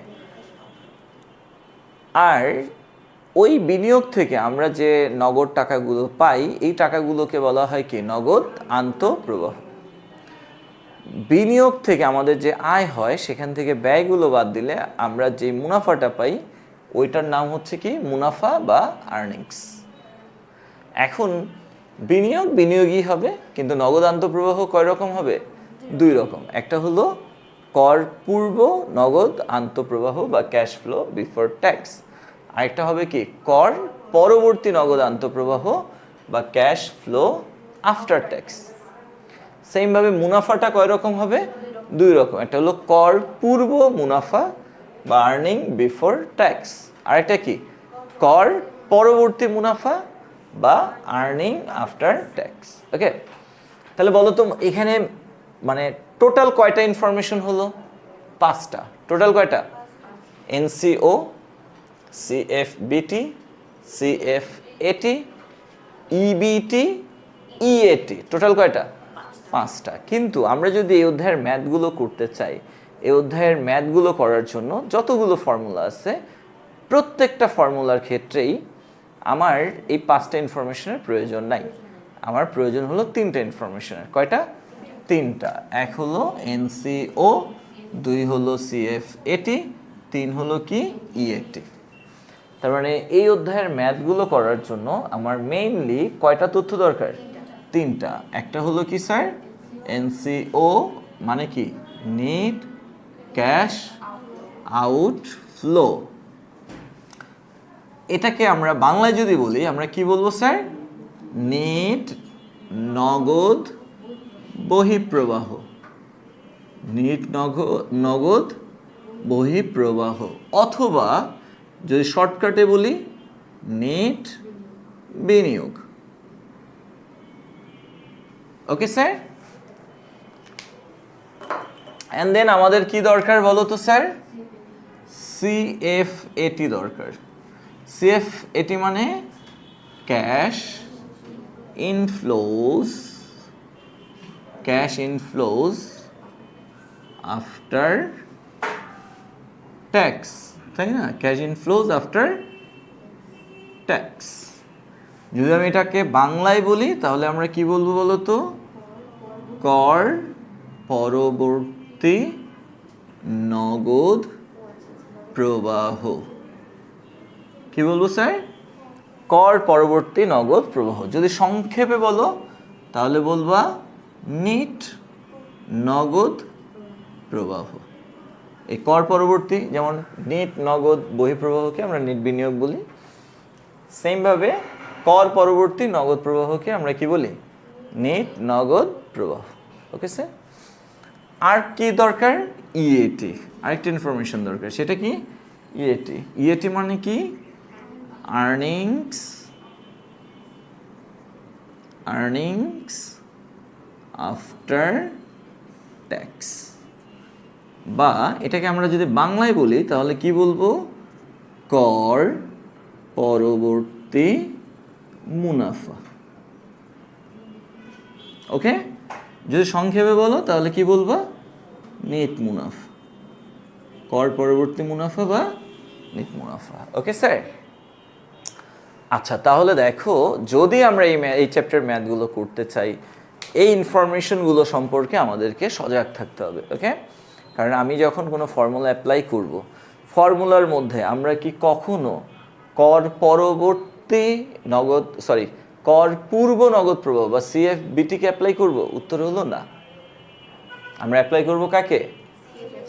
Speaker 1: আর ওই বিনিয়োগ থেকে আমরা যে নগদ টাকাগুলো পাই, এই টাকাগুলোকে বলা হয় কি? নগদ আন্তঃপ্রবাহ। বিনিয়োগ থেকে আমাদের যে আয় হয়, সেখান থেকে ব্যয়গুলো বাদ দিলে আমরা যে মুনাফাটা পাই, ওইটার নাম হচ্ছে কি? মুনাফা বা আর্নিংস। এখন বিনিয়োগ বিনিয়োগই হবে, কিন্তু নগদ আন্তঃপ্রবাহ কয় রকম হবে? 2 রকম। একটা হলো কর পূর্ব নগদ আন্তঃপ্রবাহ বা ক্যাশ ফ্লো বিফোর ট্যাক্স। আরেকটা হবে কি? কর পরবর্তী নগদ আন্তঃপ্রবাহ বা ক্যাশ ফ্লো আফটার ট্যাক্স। সেমভাবে মুনাফাটা কয় রকম হবে? 2 রকম। একটা হলো কর পূর্ব মুনাফা বা আর্নিং বিফোর ট্যাক্স। আরেকটা কি? কর পরবর্তী মুনাফা বা আর্নিং আফটার ট্যাক্স। ওকে, তাহলে বলো তো এখানে মানে টোটাল কয়টা ইনফরমেশন হলো? 5টা। টোটাল কয়টা? NCO, CFBT, CFAT, EBIT, EAT. Total কয়টা? 5টা। কিন্তু আমরা যদি এই অধ্যায়ের ম্যাথগুলো করতে চাই, এই অধ্যায়ের ম্যাথগুলো করার জন্য যতগুলো ফর্মুলা আছে, প্রত্যেকটা ফর্মুলার ক্ষেত্রেই আমার এই 5টা ইনফরমেশনের প্রয়োজন নাই। আমার প্রয়োজন হলো 3টা ইনফরমেশনের। কয়টা? 3টা। এক হলো এনসিও, 2 হলো সিএফএটি, 3 হলো কি? ইএটি। তার মানে এই অধ্যায়ের ম্যাথগুলো করার জন্য আমার মেইনলি কয়টা তথ্য দরকার? 3টা। একটা হলো কি স্যার? এনসিও মানে কি? Net cash out flow. এটাকে আমরা বাংলায় যদি বলি, আমরা কি বলবো স্যার? নেট নগদ বহিঃপ্রবাহ। নেট নগদ বহিঃপ্রবাহ, অথবা যদি শর্টকাটে বলি, নেট বিনিয়োগ। ওকে স্যার, এন্ড দেন আমাদের কি দরকার বলো তো স্যার? সিএফএটি দরকার। সিএফএটি মানে ক্যাশ ইনফ্লোজ আফটার ট্যাক্স, তাই না? Cash inflows after tax. যদি আমি এটাকে বাংলায় বলি তাহলে আমরা কি বলবো বলো তো? কর পরবর্তী নগদ প্রবাহ। কি বলবো স্যার? কর পরবর্তী নগদ প্রবাহ। যদি সংক্ষেপে বলো তাহলে বলবা নেট নগদ প্রবাহ। এই কর পরবর্তী, যেমন নেট নগদ বহিঃপ্রবাহকে আমরা নেট বিনিয়োগ বলি, সেমভাবে কর পরবর্তী নগদ প্রবাহকে আমরা কি বলি? নেট নগদ প্রবাহ। Okay sir? আর কি দরকার? ইএটি, আরেকটা ইনফরমেশন দরকার, সেটা কি? ইএটি। ইএটি মানে কি? আর্নিংস আফটার ট্যাক্স, বা এটাকে আমরা যদি বাংলায় বলি তাহলে কি বলবো? কর পরবর্তী মুনাফা। ওকে, যদি সংক্ষেপে বলো তাহলে কি বলবা? নেট মুনাফা, কর পরবর্তী মুনাফা বা নেট মুনাফা। Okay sir? আচ্ছা, তাহলে দেখো, যদি আমরা এই চ্যাপ্টার ম্যাথগুলো করতে চাই, এই ইনফরমেশনগুলো সম্পর্কে আমাদেরকে সজাগ থাকতে হবে। ওকে, কারণ আমি যখন কোনো ফর্মুলা অ্যাপ্লাই করব, ফর্মুলার মধ্যে আমরা কি কখনো কর পরবর্তী নগদ কর পূর্ব নগদ প্রবাহ বা সিএফবিটিকে অ্যাপ্লাই করব? উত্তর হলো না। আমরা অ্যাপ্লাই করব কাকে?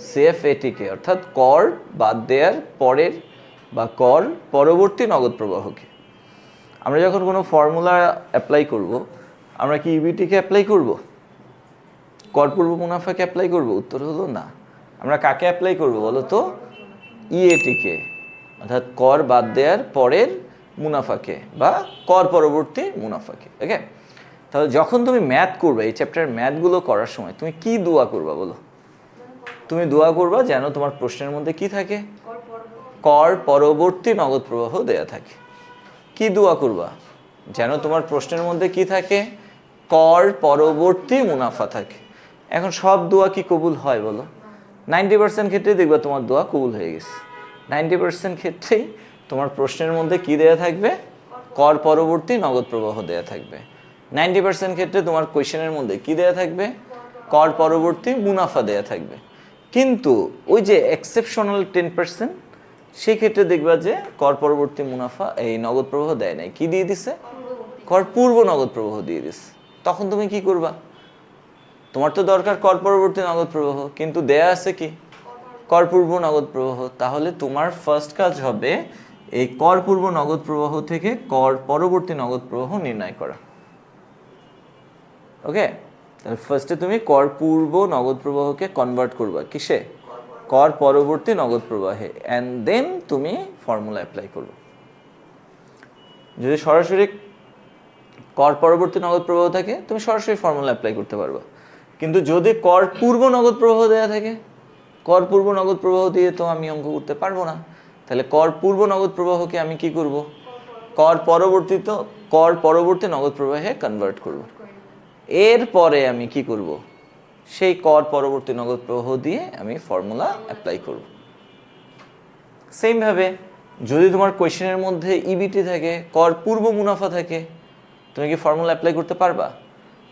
Speaker 1: সিএফএটিকে, অর্থাৎ কর বাদ দেওয়ার পরের বা কর পরবর্তী নগদ প্রবাহকে। আমরা যখন কোনো ফর্মুলা অ্যাপ্লাই করব, আমরা কি ইবিটিকে অ্যাপ্লাই করব? কর পূর্ব মুনাফাকে অ্যাপ্লাই করব? উত্তর হলো না। আমরা কাকে অ্যাপ্লাই করব বলো তো? ইএটিকে, অর্থাৎ কর বাদ দেওয়ার পরের মুনাফাকে বা কর পরবর্তী মুনাফাকে। ওকে, তাহলে যখন তুমি ম্যাথ করবে, এই চ্যাপ্টার ম্যাথগুলো করার সময় তুমি কি দোয়া করবা বলো? তুমি দোয়া করবা যেন তোমার প্রশ্নের মধ্যে কি থাকে? কর পরবর্তী নগদ প্রবাহ দেয়া থাকে। কি দোয়া করবা? যেন তোমার প্রশ্নের মধ্যে কি থাকে? কর পরবর্তী মুনাফা থাকে। এখন সব দোয়া কি কবুল হয় বলো? 90% ক্ষেত্রে দেখবা তোমার দোয়া কবুল হয়ে গেছে। 90% ক্ষেত্রেই তোমার প্রশ্নের মধ্যে কি দেয়া থাকবে? কর পরবর্তী নগদ প্রবাহ দেয়া থাকবে। 90% ক্ষেত্রে তোমার কোয়েশ্চেনের মধ্যে কি দেয়া থাকবে? কর পরবর্তী মুনাফা দেয়া থাকবে। কিন্তু ওই যে এক্সেপশনাল 10%, সেই ক্ষেত্রে দেখবা যে কর পরবর্তী মুনাফা এই নগদ প্রবাহ দেয় নাই, কি দিয়ে দিছে? কর পূর্ব নগদ প্রবাহ দিয়ে দিছে। তখন তুমি কি করবা? তোমার তো দরকার কর পরবর্তী নগদ প্রবাহ, কিন্তু দেয়া আছে কি? কর পূর্ব নগদ প্রবাহ। তাহলে তোমার ফার্স্ট কাজ হবে এই কর পূর্ব নগদ প্রবাহ থেকে কর পরবর্তী নগদ প্রবাহ নির্ণয় করা। ওকে, তাহলে ফার্স্টে তুমি কর পূর্ব নগদ প্রবাহকে কনভার্ট করবা কিসে? কর পরবর্তী নগদ প্রবাহে, অ্যান্ড দেন তুমি ফর্মুলা অ্যাপ্লাই করবে। যদি সরাসরি কর পরবর্তী নগদ প্রবাহ থাকে, তুমি সরাসরি ফর্মুলা অ্যাপ্লাই করতে পারবা। কিন্তু যদি কর পূর্ব নগদ প্রবাহ দেওয়া থাকে, কর পূর্ব নগদ প্রবাহ দিয়ে তো আমি অঙ্ক করতে পারবো না। তাহলে কর পূর্ব নগদ প্রবাহকে আমি কি করব? কর পরবর্তী নগদ প্রবাহে কনভার্ট করব। এরপরে আমি কি করব? সেই কর পরবর্তী নগদ প্রবাহ দিয়ে আমি ফর্মুলা অ্যাপ্লাই করব। সেমভাবে যদি তোমার কোয়েশ্চেনের মধ্যে ইবিটি থাকে, কর পূর্ব মুনাফা থাকে, তুমি কি ফর্মুলা অ্যাপ্লাই করতে পারবা?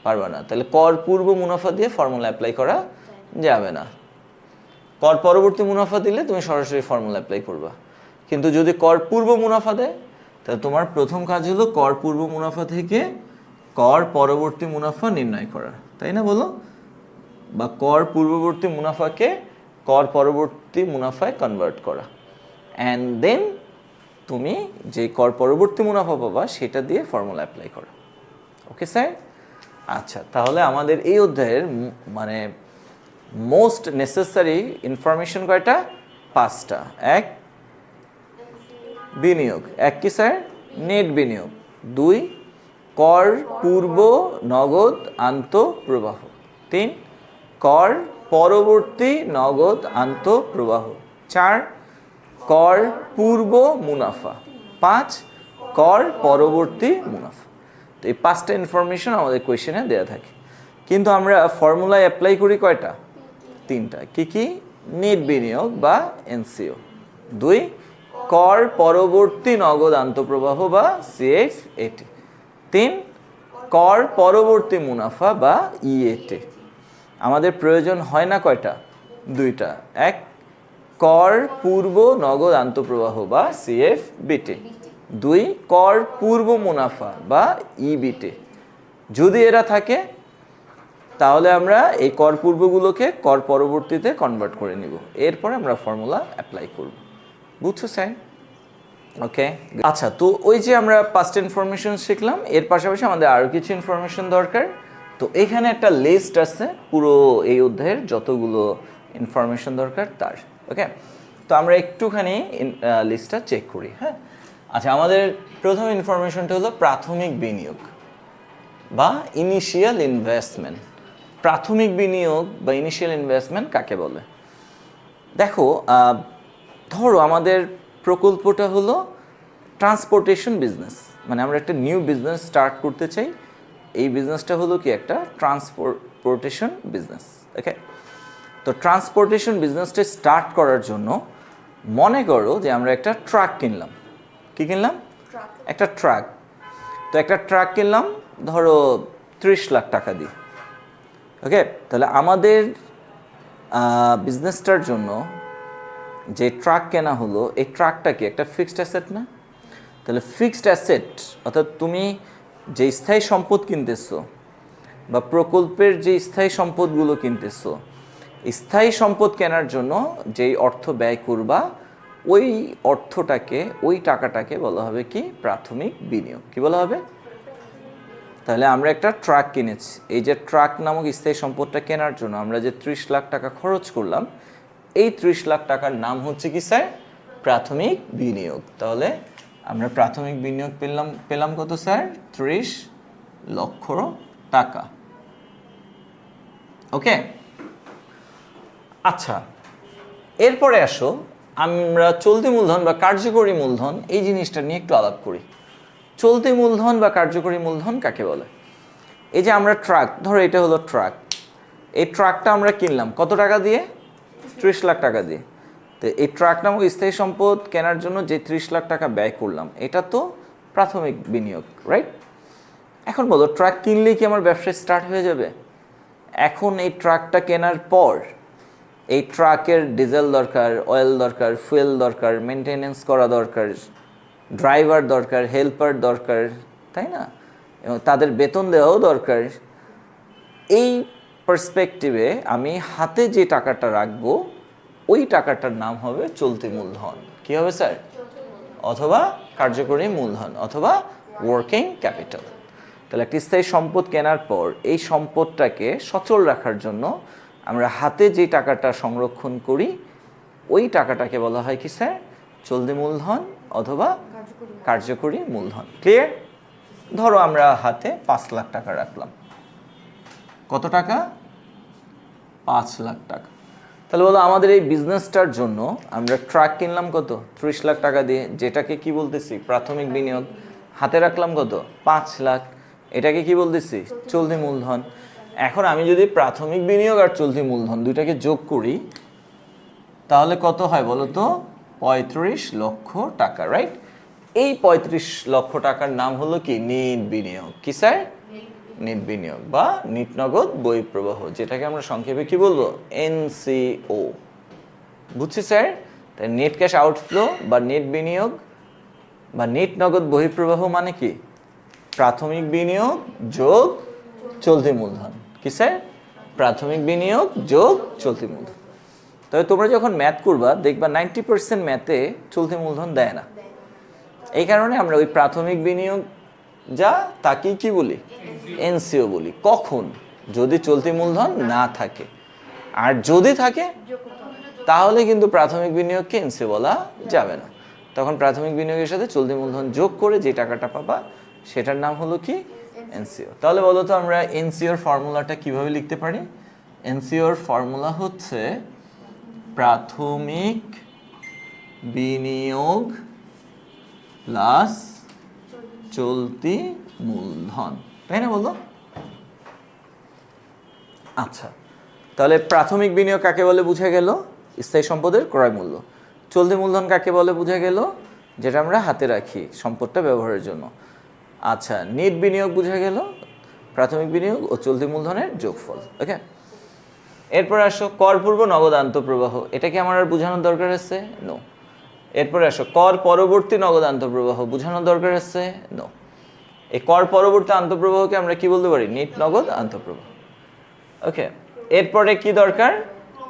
Speaker 1: পারবা না। তাহলে কর পূর্ব মুনাফা দিয়ে ফর্মুলা অ্যাপ্লাই করা যাবে না। কর পরবর্তী মুনাফা দিলে তুমি সরাসরি ফর্মুলা অ্যাপ্লাই করবা। কিন্তু যদি কর পূর্ব মুনাফা দেয়, তাহলে তোমার প্রথম কাজ হলো কর পূর্ব মুনাফা থেকে কর পরবর্তী মুনাফা নির্ণয় করা, তাই না বলো? বা কর পূর্ববর্তী মুনাফাকে কর পরবর্তী মুনাফায় কনভার্ট করা, অ্যান্ড দেন তুমি যে কর পরবর্তী মুনাফা পাবা সেটা দিয়ে ফর্মুলা অ্যাপ্লাই করা। Okay sir? আচ্ছা, তাহলে আমাদের এই অধ্যায়ের মানে মোস্ট নেসেসারি ইনফরমেশন কয়টা? 5টা। এক, বিনিয়োগ। এক কি স্যার? নেট বিনিয়োগ। 2, কর পূর্ব নগদ আন্তঃপ্রবাহ। 3, কর পরবর্তী নগদ আন্তঃপ্রবাহ। 4, কর পূর্ব মুনাফা। 5, কর পরবর্তী মুনাফা। তো এই 5টা ইনফরমেশন আমাদের কোয়েশ্চেনে দেওয়া থাকে, কিন্তু আমরা ফর্মুলায় অ্যাপ্লাই করি কয়টা? 3টা। কি কি? নেট বিনিয়োগ বা এনসিও। 2, কর পরবর্তী নগদ আন্তঃপ্রবাহ বা সিএফএটি। 3, কর পরবর্তী মুনাফা বা ইএটি। আমাদের প্রয়োজন হয় না কয়টা? 2টা। এক, কর পূর্ব নগদ আন্তঃপ্রবাহ বা সিএফবিটি। 2, কর পূর্ব মুনাফা বা ইবিটি। যদি এরা থাকে তাহলে আমরা এই কর পূর্বগুলোকে কর পরবর্তীতে কনভার্ট করে নিব, এরপরে আমরা ফর্মুলা অ্যাপ্লাই করব। বুঝছো স্যার? ওকে, আচ্ছা, তো ওই যে আমরা পাস্ট ইনফরমেশন শিখলাম, এর পাশাপাশি আমাদের আরও কিছু ইনফরমেশন দরকার। তো এখানে একটা লিস্ট আছে পুরো এই অধ্যায়ের যতগুলো ইনফরমেশন দরকার তার। ওকে, তো আমরা একটুখানি লিস্টটা চেক করি। হ্যাঁ, আচ্ছা, আমাদের প্রথম ইনফরমেশনটা হলো প্রাথমিক বিনিয়োগ বা ইনিশিয়াল ইনভেস্টমেন্ট। প্রাথমিক বিনিয়োগ বা ইনিশিয়াল ইনভেস্টমেন্ট কাকে বলে? দেখো, ধরো আমাদের প্রকল্পটা হলো ট্রান্সপোর্টেশন বিজনেস, মানে আমরা একটা নিউ বিজনেস স্টার্ট করতে চাই। এই বিজনেসটা হলো কি একটা ট্রান্সপোর্টেশন বিজনেস। ওকে, তো ট্রান্সপোর্টেশন বিজনেসটা স্টার্ট করার জন্য মনে করো যে আমরা একটা ট্রাক কিনলাম। কি কিনলাম? একটা ট্রাক। তো একটা ট্রাক কিনলাম ধরো 30 লাখ টাকা দিয়ে। ওকে, তাহলে আমাদের বিজনেসটার জন্য যে ট্রাক কেনা হলো, এই ট্রাকটা কি একটা ফিক্সড অ্যাসেট না? তাহলে ফিক্সড অ্যাসেট অর্থাৎ তুমি যে স্থায়ী সম্পদ কিনতেছো বা প্রকল্পের যে স্থায়ী সম্পদগুলো কিনতেছো, স্থায়ী সম্পদ কেনার জন্য যেই অর্থ ব্যয় করবা, ওই অর্থটাকে, ওই টাকাটাকে বলা হবে কি? প্রাথমিক বিনিয়োগ। কি বলা হবে? তাহলে আমরা একটা ট্রাক কিনেছি, এই যে ট্রাক নামক স্থায়ী সম্পদটা কেনার জন্য আমরা যে 30 লাখ টাকা খরচ করলাম, এই 30 লাখ টাকার নাম হচ্ছে কি স্যার? প্রাথমিক বিনিয়োগ। তাহলে আমরা প্রাথমিক বিনিয়োগ পেলাম কত স্যার? 30 লক্ষ টাকা। ওকে, আচ্ছা, এরপরে আসো আমরা চলতি মূলধন বা কার্যকরী মূলধন এই জিনিসটা নিয়ে একটু আলাপ করি। চলতি মূলধন বা কার্যকরী মূলধন কাকে বলে? এই যে আমরা ট্রাক, ধরো এটা হলো ট্রাক, এই ট্রাকটা আমরা কিনলাম কত টাকা দিয়ে? 30 লাখ টাকা দিয়ে। তো এই ট্রাক নামক স্থায়ী সম্পদ কেনার জন্য যে 30 লাখ টাকা ব্যয় করলাম, এটা তো প্রাথমিক বিনিয়োগ, রাইট? এখন বলো, ট্রাক কিনলেই কি আমার ব্যবসা স্টার্ট হয়ে যাবে? এখন এই ট্রাকটা কেনার পর এই ট্রাকের ডিজেল দরকার, অয়েল দরকার, ফুয়েল দরকার, মেনটেনেন্স করা দরকার, ড্রাইভার দরকার, হেল্পার দরকার, তাই না? এবং তাদের বেতন দেওয়াও দরকার। এই পার্সপেক্টিভে আমি হাতে যে টাকাটা রাখবো, ওই টাকাটার নাম হবে চলতি মূলধন। কি হবে স্যার? অথবা কার্যকরী মূলধন অথবা ওয়ার্কিং ক্যাপিটাল। তাহলে একটি স্থায়ী সম্পদ কেনার পর এই সম্পদটাকে সচল রাখার জন্য আমরা হাতে যে টাকাটা সংরক্ষণ করি, ওই টাকাটাকে বলা হয় কি স্যার? চলতি মূলধন অথবা কার্যকরী মূলধন। ক্লিয়ার? ধরো আমরা হাতে 5 লাখ টাকা রাখলাম। কত টাকা? 5 লাখ টাকা। তাহলে বলো, আমাদের এই বিজনেসটার জন্য আমরা ট্রাক কিনলাম কত? 30 লাখ টাকা দিয়ে, যেটাকে কি বলতেছি? প্রাথমিক বিনিয়োগ। হাতে রাখলাম কত? 5 লাখ। এটাকে কি বলতেছি? চলতি মূলধন। এখন আমি যদি প্রাথমিক বিনিয়োগ আর চলতি মূলধন দুইটাকে যোগ করি, তাহলে কত হয় বলো তো? 35 লক্ষ টাকা, রাইট? এই 35 লক্ষ টাকার নাম হলো কি? নিট বিনিয়োগ। কি স্যার? নিট বিনিয়োগ বা নিট নগদ বহিঃপ্রবাহ, যেটাকে আমরা সংক্ষেপে কি বলবো? এনসিও। বুঝছি স্যার? তাই নেট ক্যাশ আউটফ্লো বা নেট বিনিয়োগ বা নেট নগদ বহিঃপ্রবাহ মানে কি? প্রাথমিক বিনিয়োগ যোগ চলতি মূলধন। কি স্যার? প্রাথমিক বিনিয়োগ যোগ চলতি মূলধন। তবে তোমরা যখন ম্যাথ করবা দেখবা 90% ম্যাথে চলতি মূলধন দেয় না। এই কারণে আমরা ওই প্রাথমিক বিনিয়োগ যা তাকেই কি বলি? এনসিও বলি। কখন? যদি চলতি মূলধন না থাকে। আর যদি থাকে তাহলে কিন্তু প্রাথমিক বিনিয়োগকে এনসিও বলা যাবে না। তখন প্রাথমিক বিনিয়োগের সাথে চলতি মূলধন যোগ করে যে টাকাটা পাবা, সেটার নাম হলো কি? এনসিও। তাহলে বলো তো, আমরা এনসিওর ফর্মুলাটা কিভাবে লিখতে পারি? এনসিওর ফর্মুলা হচ্ছে প্রাথমিক বিনিয়োগ প্লাস চলতি মূলধন, তাই না? বলো। আচ্ছা, তাহলে প্রাথমিক বিনিয়োগ কাকে বলে বুঝা গেল? স্থায়ী সম্পদের ক্রয় মূল্য। চলতি মূলধন কাকে বলে বুঝা গেল? যেটা আমরা হাতে রাখি সম্পদটা ব্যবহারের জন্য। আচ্ছা, নেট বিনিয়োগ বুঝা গেল, প্রাথমিক বিনিয়োগ ও চলতি মূলধনের যোগফল। ওকে, এরপর আসো কর পূর্ব নগদ আন্তঃপ্রবাহ। এটা কি আমার আর বোঝানোর দরকার আছে? নো। এরপরে আসো কর পরবর্তী নগদ আন্তঃপ্রবাহ। বোঝানোর দরকার আছে? নো। এই কর পরবর্তী আন্তঃপ্রবাহকে আমরা কি বলতে পারি? নেট নগদ আন্তঃপ্রবাহ। ওকে, এরপরে কি দরকার?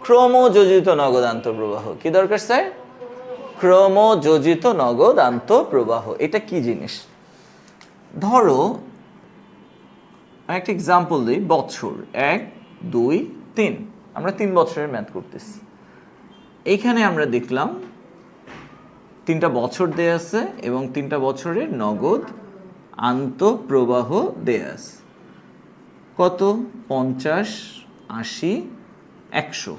Speaker 1: ক্রমযোজিত নগদ আন্তঃপ্রবাহ। কি দরকার স্যার? ক্রমযোজিত নগদ আন্তঃপ্রবাহ। এটা কি জিনিস? ধরো একটা এক্সাম্পল দিই, বছর 1 2 3, আমরা 3 বছরের ম্যাথ করতেছি। এইখানে আমরা দেখলাম 3টা বছর দেয়া আছে এবং 3টা বছরের নগদ আন্তঃপ্রবাহ দেয়া আছে। কত? 50, 80, 100।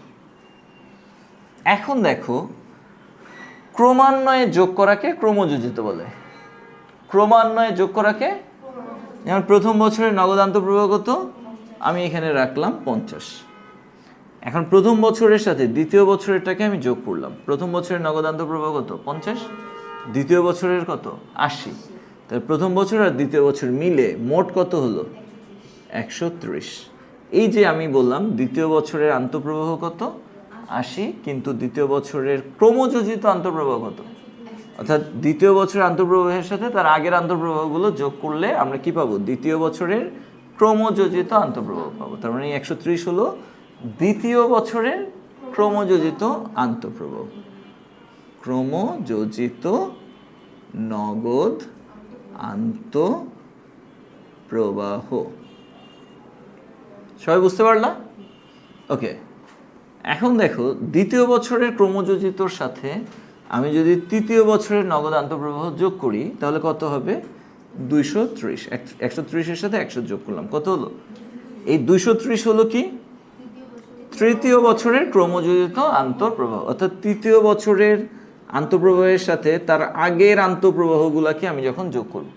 Speaker 1: এখন দেখো, ক্রমান্বয়ে যোগ করাকে ক্রমযোজিত বলে। ক্রমান্বয়ে যোগ করাকে, যেমন প্রথম বছরের নগদ আন্তঃপ্রবাহ কত? আমি এখানে রাখলাম 50। এখন প্রথম বছরের সাথে দ্বিতীয় বছরেরটাকে আমি যোগ করলাম। প্রথম বছরের নগদ আন্তঃপ্রবাহ কত? 50। দ্বিতীয় বছরের কত? 80। তাহলে প্রথম বছর আর দ্বিতীয় বছর মিলে মোট কত হলো? 130। এই যে আমি বললাম দ্বিতীয় বছরের আন্তঃপ্রবাহ কত? 80, কিন্তু দ্বিতীয় বছরের ক্রমযোজিত আন্তঃপ্রবাহ কত? অর্থাৎ দ্বিতীয় বছরের আন্তঃপ্রবাহের সাথে তার আগের আন্তঃপ্রবাহগুলো যোগ করলে আমরা কি পাবো? দ্বিতীয় বছরের ক্রমযোজিত আন্তঃপ্রবাহ পাবো। তার মানে 130 হলো দ্বিতীয় বছরের ক্রমযোজিত আন্তঃপ্রবাহ। ক্রমযোজিত নগদ আন্তঃপ্রবাহ। সবাই বুঝতে পারলা? ওকে, এখন দেখো দ্বিতীয় বছরের ক্রমযোজিতর সাথে আমি যদি তৃতীয় বছরের নগদ আন্তঃপ্রবাহ যোগ করি তাহলে কত হবে? 230। 130-এর সাথে 100 যোগ করলাম, কত হলো? এই 230 হলো কি? তৃতীয় বছরের ক্রমযোজিত আন্তঃপ্রবাহ। অর্থাৎ তৃতীয় বছরের আন্তঃপ্রবাহের সাথে তার আগের আন্তঃপ্রবাহগুলোকে আমি যখন যোগ করব,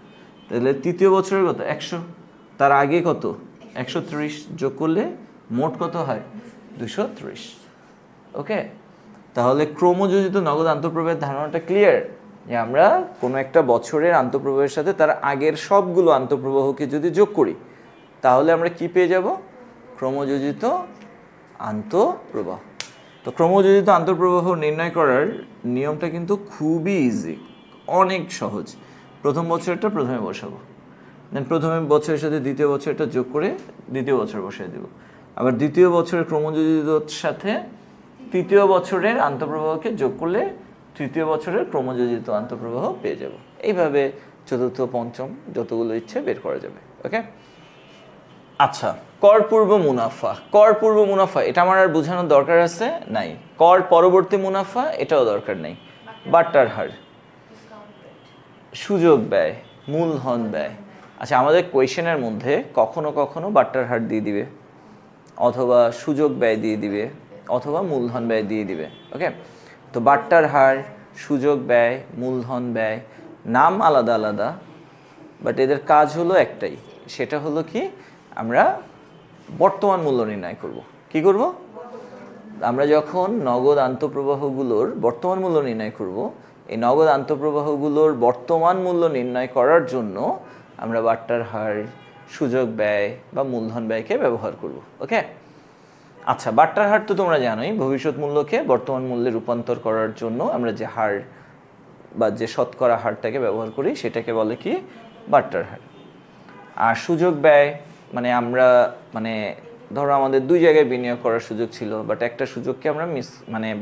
Speaker 1: তাহলে তৃতীয় বছরের কত? 100, তার আগে কত? 130, যোগ করলে মোট কত হয়? 230। ওকে, তাহলে ক্রমযোজিত নগদ আন্তঃপ্রবাহের ধারণাটা ক্লিয়ার, যে আমরা কোনো একটা বছরের আন্তঃপ্রবাহের সাথে তার আগের সবগুলো আন্তঃপ্রবাহকে যদি যোগ করি তাহলে আমরা কি পেয়ে যাব? ক্রমযোজিত আন্তঃপ্রবাহ। তো ক্রমযোজিত আন্তঃপ্রবাহ নির্ণয় করার নিয়মটা কিন্তু খুবই ইজি, অনেক সহজ। প্রথম বছরটা প্রথমে বসাবো, দেন প্রথমে বছরের সাথে দ্বিতীয় বছরটা যোগ করে দ্বিতীয় বছর বসিয়ে দেব। আবার দ্বিতীয় বছরের ক্রমযোজিতর সাথে তৃতীয় বছরের আন্তঃপ্রবাহকে যোগ করলে তৃতীয় বছরের ক্রমযোজিত আন্তঃপ্রবাহ পেয়ে যাব। এইভাবে চতুর্থ, পঞ্চম যতগুলো ইচ্ছে বের করা যাবে। ওকে, আচ্ছা, কর পূর্ব মুনাফা। কর পূর্ব মুনাফা এটা আমার আর বোঝানোর দরকার আছে নাই। কর পরবর্তী মুনাফা এটাও দরকার নেই। বাট্টার হার, সুযোগ ব্যয়, মূলধন ব্যয়। আচ্ছা, আমাদের কোয়েশ্চেনের মধ্যে কখনো কখনো বাট্টার হার দিয়ে দিবে, অথবা সুযোগ ব্যয় দিয়ে দিবে, অথবা মূলধন ব্যয় দিয়ে দিবে। ওকে, তো বাট্টার হার, সুযোগ ব্যয়, মূলধন ব্যয় নাম আলাদা আলাদা, বাট এদের কাজ হলো একটাই। সেটা হলো কি? আমরা বর্তমান মূল্য নির্ণয় করব। কি করব? আমরা যখন নগদ আন্তঃপ্রবাহগুলোর বর্তমান মূল্য নির্ণয় করব, এই নগদ আন্তঃপ্রবাহগুলোর বর্তমান মূল্য নির্ণয় করার জন্য আমরা বাট্টার হার, সুযোগ ব্যয় বা মূলধন ব্যয়কে ব্যবহার করব। ওকে, আচ্ছা, বাট্টার হার তো তোমরা জানোই, ভবিষ্যৎ মূল্যকে বর্তমান মূল্যে রূপান্তর করার জন্য আমরা যে হার বা যে শতকরা হারটাকে ব্যবহার করি সেটাকে বলে কি? বাট্টার হার। আর সুযোগ ব্যয় মানে আমরা ধরো আমাদের দুই জায়গায় বিনিয়োগ করার সুযোগ ছিল, বাট একটা সুযোগকে আমরা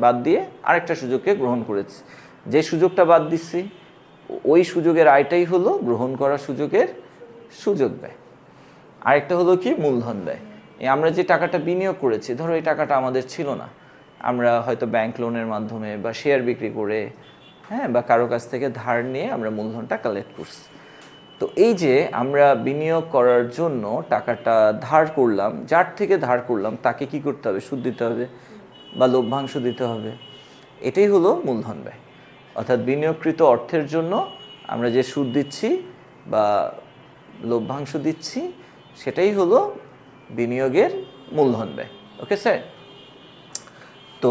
Speaker 1: বাদ দিয়ে আরেকটা সুযোগকে গ্রহণ করেছি। যে সুযোগটা বাদ দিচ্ছি ওই সুযোগের আয়টাই হলো গ্রহণ করা সুযোগের সুযোগ ব্যয়। আরেকটা হলো কি? মূলধন ব্যয়। আমরা যে টাকাটা বিনিয়োগ করেছি, ধরো এই টাকাটা আমাদের ছিল না, আমরা হয়তো ব্যাংক লোনের মাধ্যমে বা শেয়ার বিক্রি করে, হ্যাঁ, বা কারো কাছ থেকে ধার নিয়ে আমরা মূলধনটা কালেক্ট করছি। তো এই যে আমরা বিনিয়োগ করার জন্য টাকাটা ধার করলাম, যার থেকে ধার করলাম তাকে কি করতে হবে? সুদ দিতে হবে বা লভ্যাংশ দিতে হবে। এটাই হলো মূলধন ব্যয়। অর্থাৎ বিনিয়োগকৃত অর্থের জন্য আমরা যে সুদ দিচ্ছি বা লভ্যাংশ দিচ্ছি সেটাই হলো বিনিয়োগের মূলধন ব্যয়। ওকে স্যার, তো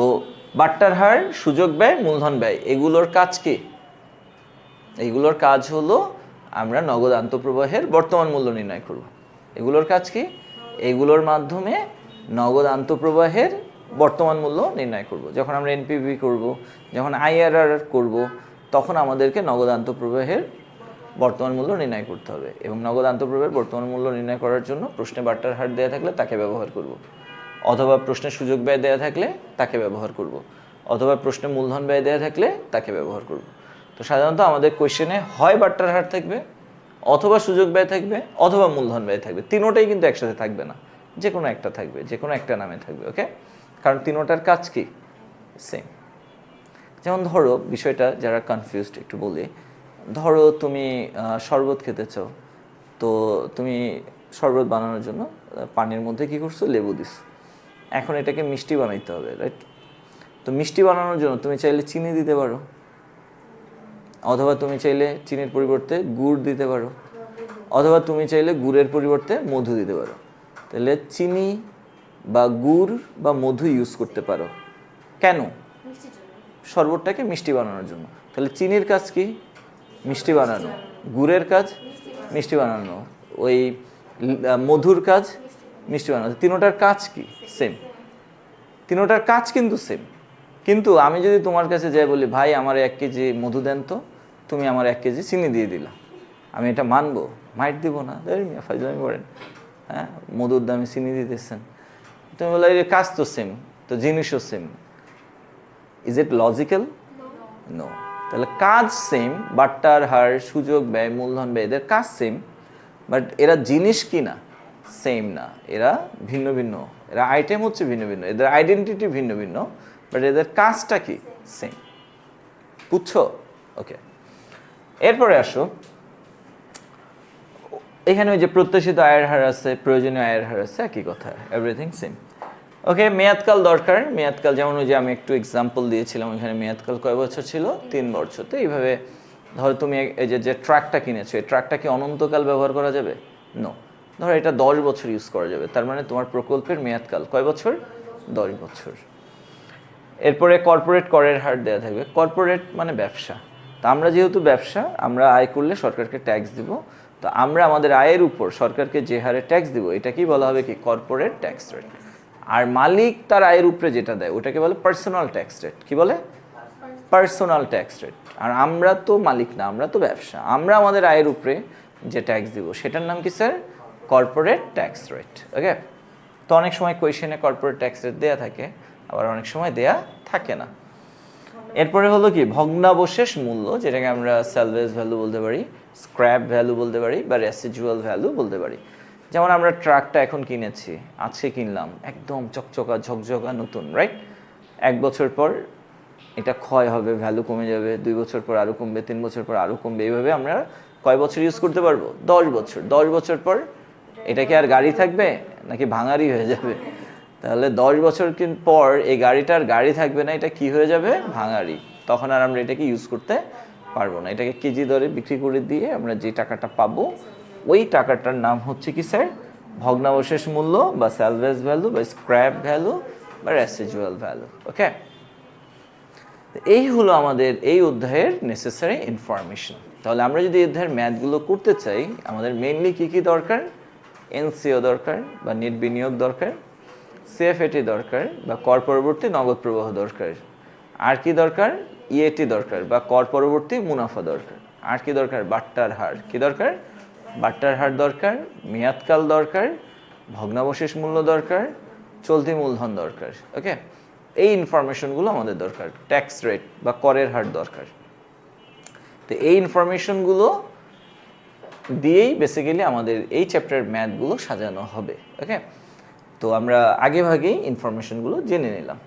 Speaker 1: বাট্টার হার, সুযোগ ব্যয়, মূলধন ব্যয় এগুলোর কাজ কি? এইগুলোর কাজ হলো আমরা নগদ আন্তঃপ্রবাহের বর্তমান মূল্য নির্ণয় করব। এগুলোর কাজ কি? এগুলোর মাধ্যমে নগদ আন্তঃপ্রবাহের বর্তমান মূল্য নির্ণয় করব। যখন আমরা এনপিভি করব, যখন আইআরআর করব, তখন আমাদেরকে নগদ আন্তঃপ্রবাহের বর্তমান মূল্য নির্ণয় করতে হবে। এবং নগদ আন্তঃপ্রবাহের বর্তমান মূল্য নির্ণয় করার জন্য প্রশ্নে বাট্টার হার দেওয়া থাকলে তাকে ব্যবহার করব। অথবা প্রশ্নের সুযোগ ব্যয় দেওয়া থাকলে তাকে ব্যবহার করব, অথবা প্রশ্নে মূলধন ব্যয় দেওয়া থাকলে তাকে ব্যবহার করব। তো সাধারণত আমাদের কোয়েশ্চেনে হয় বাট্টার হার থাকবে, অথবা সুযোগ ব্যয় থাকবে, অথবা মূলধন ব্যয় থাকবে। তিনোটাই কিন্তু একসাথে থাকবে না, যে কোনো একটা থাকবে, যে কোনো একটা নামে থাকবে। ওকে, কারণ তিনোটার কাজ কি? সেম। যেমন ধরো বিষয়টা যারা কনফিউজড একটু বলি, ধরো তুমি শরবত খেতে চাও, তো তুমি শরবত বানানোর জন্য পানির মধ্যে কী করছো? লেবু দিস। এখন এটাকে মিষ্টি বানাইতে হবে, রাইট? তো মিষ্টি বানানোর জন্য তুমি চাইলে চিনি দিতে পারো, অথবা তুমি চাইলে চিনির পরিবর্তে গুড় দিতে পারো, অথবা তুমি চাইলে গুড়ের পরিবর্তে মধু দিতে পারো। তাহলে চিনি বা গুড় বা মধু ইউজ করতে পারো। কেন? শরবতটাকে মিষ্টি বানানোর জন্য। তাহলে চিনির কাজ কি? মিষ্টি বানানো। গুড়ের কাজ মিষ্টি বানানো। ওই মধুর কাজ মিষ্টি বানানো। তিনোটার কাজ কি? সেম। তিনোটার কাজ কিন্তু সেম। কিন্তু আমি যদি তোমার কাছে যাই বলি, ভাই আমার 1 কেজি মধু দেন তো, তুমি আমার 1 কেজি চিনি দিয়ে দিলা, আমি এটা মানবো? মাইট দিব না, ফাইজলামি করেন, হ্যাঁ, মধুর দামে চিনি দিতেছেন। তুমি বলে কাজ তো সেম, তো জিনিসও same. Is it logical? No. তাহলে কাজ সেম, বাট্টার হার, সুযোগ ব্যয়, মূলধন ব্যয়, এদের কাজ সেম, বাট এরা জিনিস কি না? সেম না, এরা ভিন্ন ভিন্ন। এরা আইটেম হচ্ছে ভিন্ন ভিন্ন, এদের আইডেন্টিটি ভিন্ন ভিন্ন, বাট এদের কাজটা কি? সেম। বুঝছো? ওকে, এরপরে আসো, এখানে ওই যে প্রত্যাশিত আয়ের হার আছে, প্রয়োজনীয় আয়ের হার আছে, একই কথা, এভরিথিং সেম। ওকে, মেয়াদকাল দরকার। মেয়াদকাল যেমন ওই যে আমি একটু এক্সাম্পল দিয়েছিলাম, ওইখানে মেয়াদকাল কয় বছর ছিল? 3 বছর। তো এইভাবে ধরো তুমি এই যে ট্রাকটা কিনেছো, এই ট্রাকটা কি অনন্তকাল ব্যবহার করা যাবে? নো। ধরো এটা 10 বছর ইউজ করা যাবে, তার মানে তোমার প্রকল্পের মেয়াদকাল কয় বছর? 10 বছর। এরপরে কর্পোরেট করের হার দেওয়া থাকবে। কর্পোরেট মানে ব্যবসা। তো আমরা যেহেতু ব্যবসা, আমরা আয় করলে সরকারকে ট্যাক্স দিব, তো আমরা আমাদের আয়ের উপর সরকারকে যে হারে ট্যাক্স দিব, এটা কি বলা হবে? কি? Corporate tax rate. আর মালিক তার আয়ের উপরে যেটা দেয় ওটাকে বলে পার্সোনাল ট্যাক্স রেট। কি বলে? Personal tax rate. আর আমরা তো মালিক না, আমরা তো ব্যবসা, আমরা আমাদের আয়ের উপরে যে ট্যাক্স দিব সেটার নাম কি sir? Corporate tax rate. Okay, তো অনেক সময় কোয়েশ্চেনে কর্পোরেট ট্যাক্স রেট দেওয়া থাকে, আবার অনেক সময় দেয়া থাকে না। এরপরে হলো কি? ভগ্নাবশেষ মূল্য, যেটাকে আমরা স্যালভেজ ভ্যালু বলতে পারি, স্ক্র্যাপ ভ্যালু বলতে পারি, বা রেসিডুয়াল ভ্যালু বলতে পারি। যেমন আমরা ট্রাকটা এখন কিনেছি, আজকে কিনলাম, একদম চকচকা ঝকঝকা নতুন, রাইট? 1 বছর পর এটা ক্ষয় হবে, ভ্যালু কমে যাবে, 2 বছর পর আরও কমবে, 3 বছর পর আরও কমবে। এইভাবে আমরা কয় বছর ইউজ করতে পারবো? 10 বছর। 10 বছর পর এটা কি আর গাড়ি থাকবে, নাকি ভাঙারি হয়ে যাবে? তাহলে 10 বছর পর এই গাড়িটার গাড়ি থাকবে না, এটা কি হয়ে যাবে? ভাঙারি। তখন আর আমরা এটাকে ইউজ করতে পারবো না। এটাকে কেজি দরে বিক্রি করে দিয়ে আমরা যে টাকাটা পাবো, ওই টাকাটার নাম হচ্ছে কি স্যার? ভগ্নাবশেষ মূল্য, বা স্যালভেজ ভ্যালু, বা স্ক্র্যাপ ভ্যালু, বা রেসিডুয়াল ভ্যালু। ওকে, এই হলো আমাদের এই অধ্যায়ের নেসেসারি ইনফরমেশন। তাহলে আমরা যদি এই অধ্যায়ের ম্যাথগুলো করতে চাই, আমাদের মেইনলি কী কী দরকার? এনসিও দরকার, বা নেট বিনিয়োগ দরকার, সিএফএটি দরকার, বা কর পরবর্তী নগদ প্রবাহ দরকার। আর কি দরকার? ইএটি দরকার, বা কর পরবর্তী মুনাফা দরকার। আর কি দরকার? বাট্টার হার। কি দরকার? বাট্টার হার দরকার, মেয়াদকাল দরকার, ভগ্নাবশেষ মূল্য দরকার, চলতি মূলধন দরকার। ওকে, এই ইনফরমেশনগুলো আমাদের দরকার। ট্যাক্স রেট বা করের হার দরকার। তো এই ইনফরমেশনগুলো দিয়েই বেসিক্যালি আমাদের এই চ্যাপ্টারের ম্যাথগুলো সাজানো হবে। ওকে, তো আমরা আগে ভাগেই ইনফরমেশনগুলো জেনে নিলাম।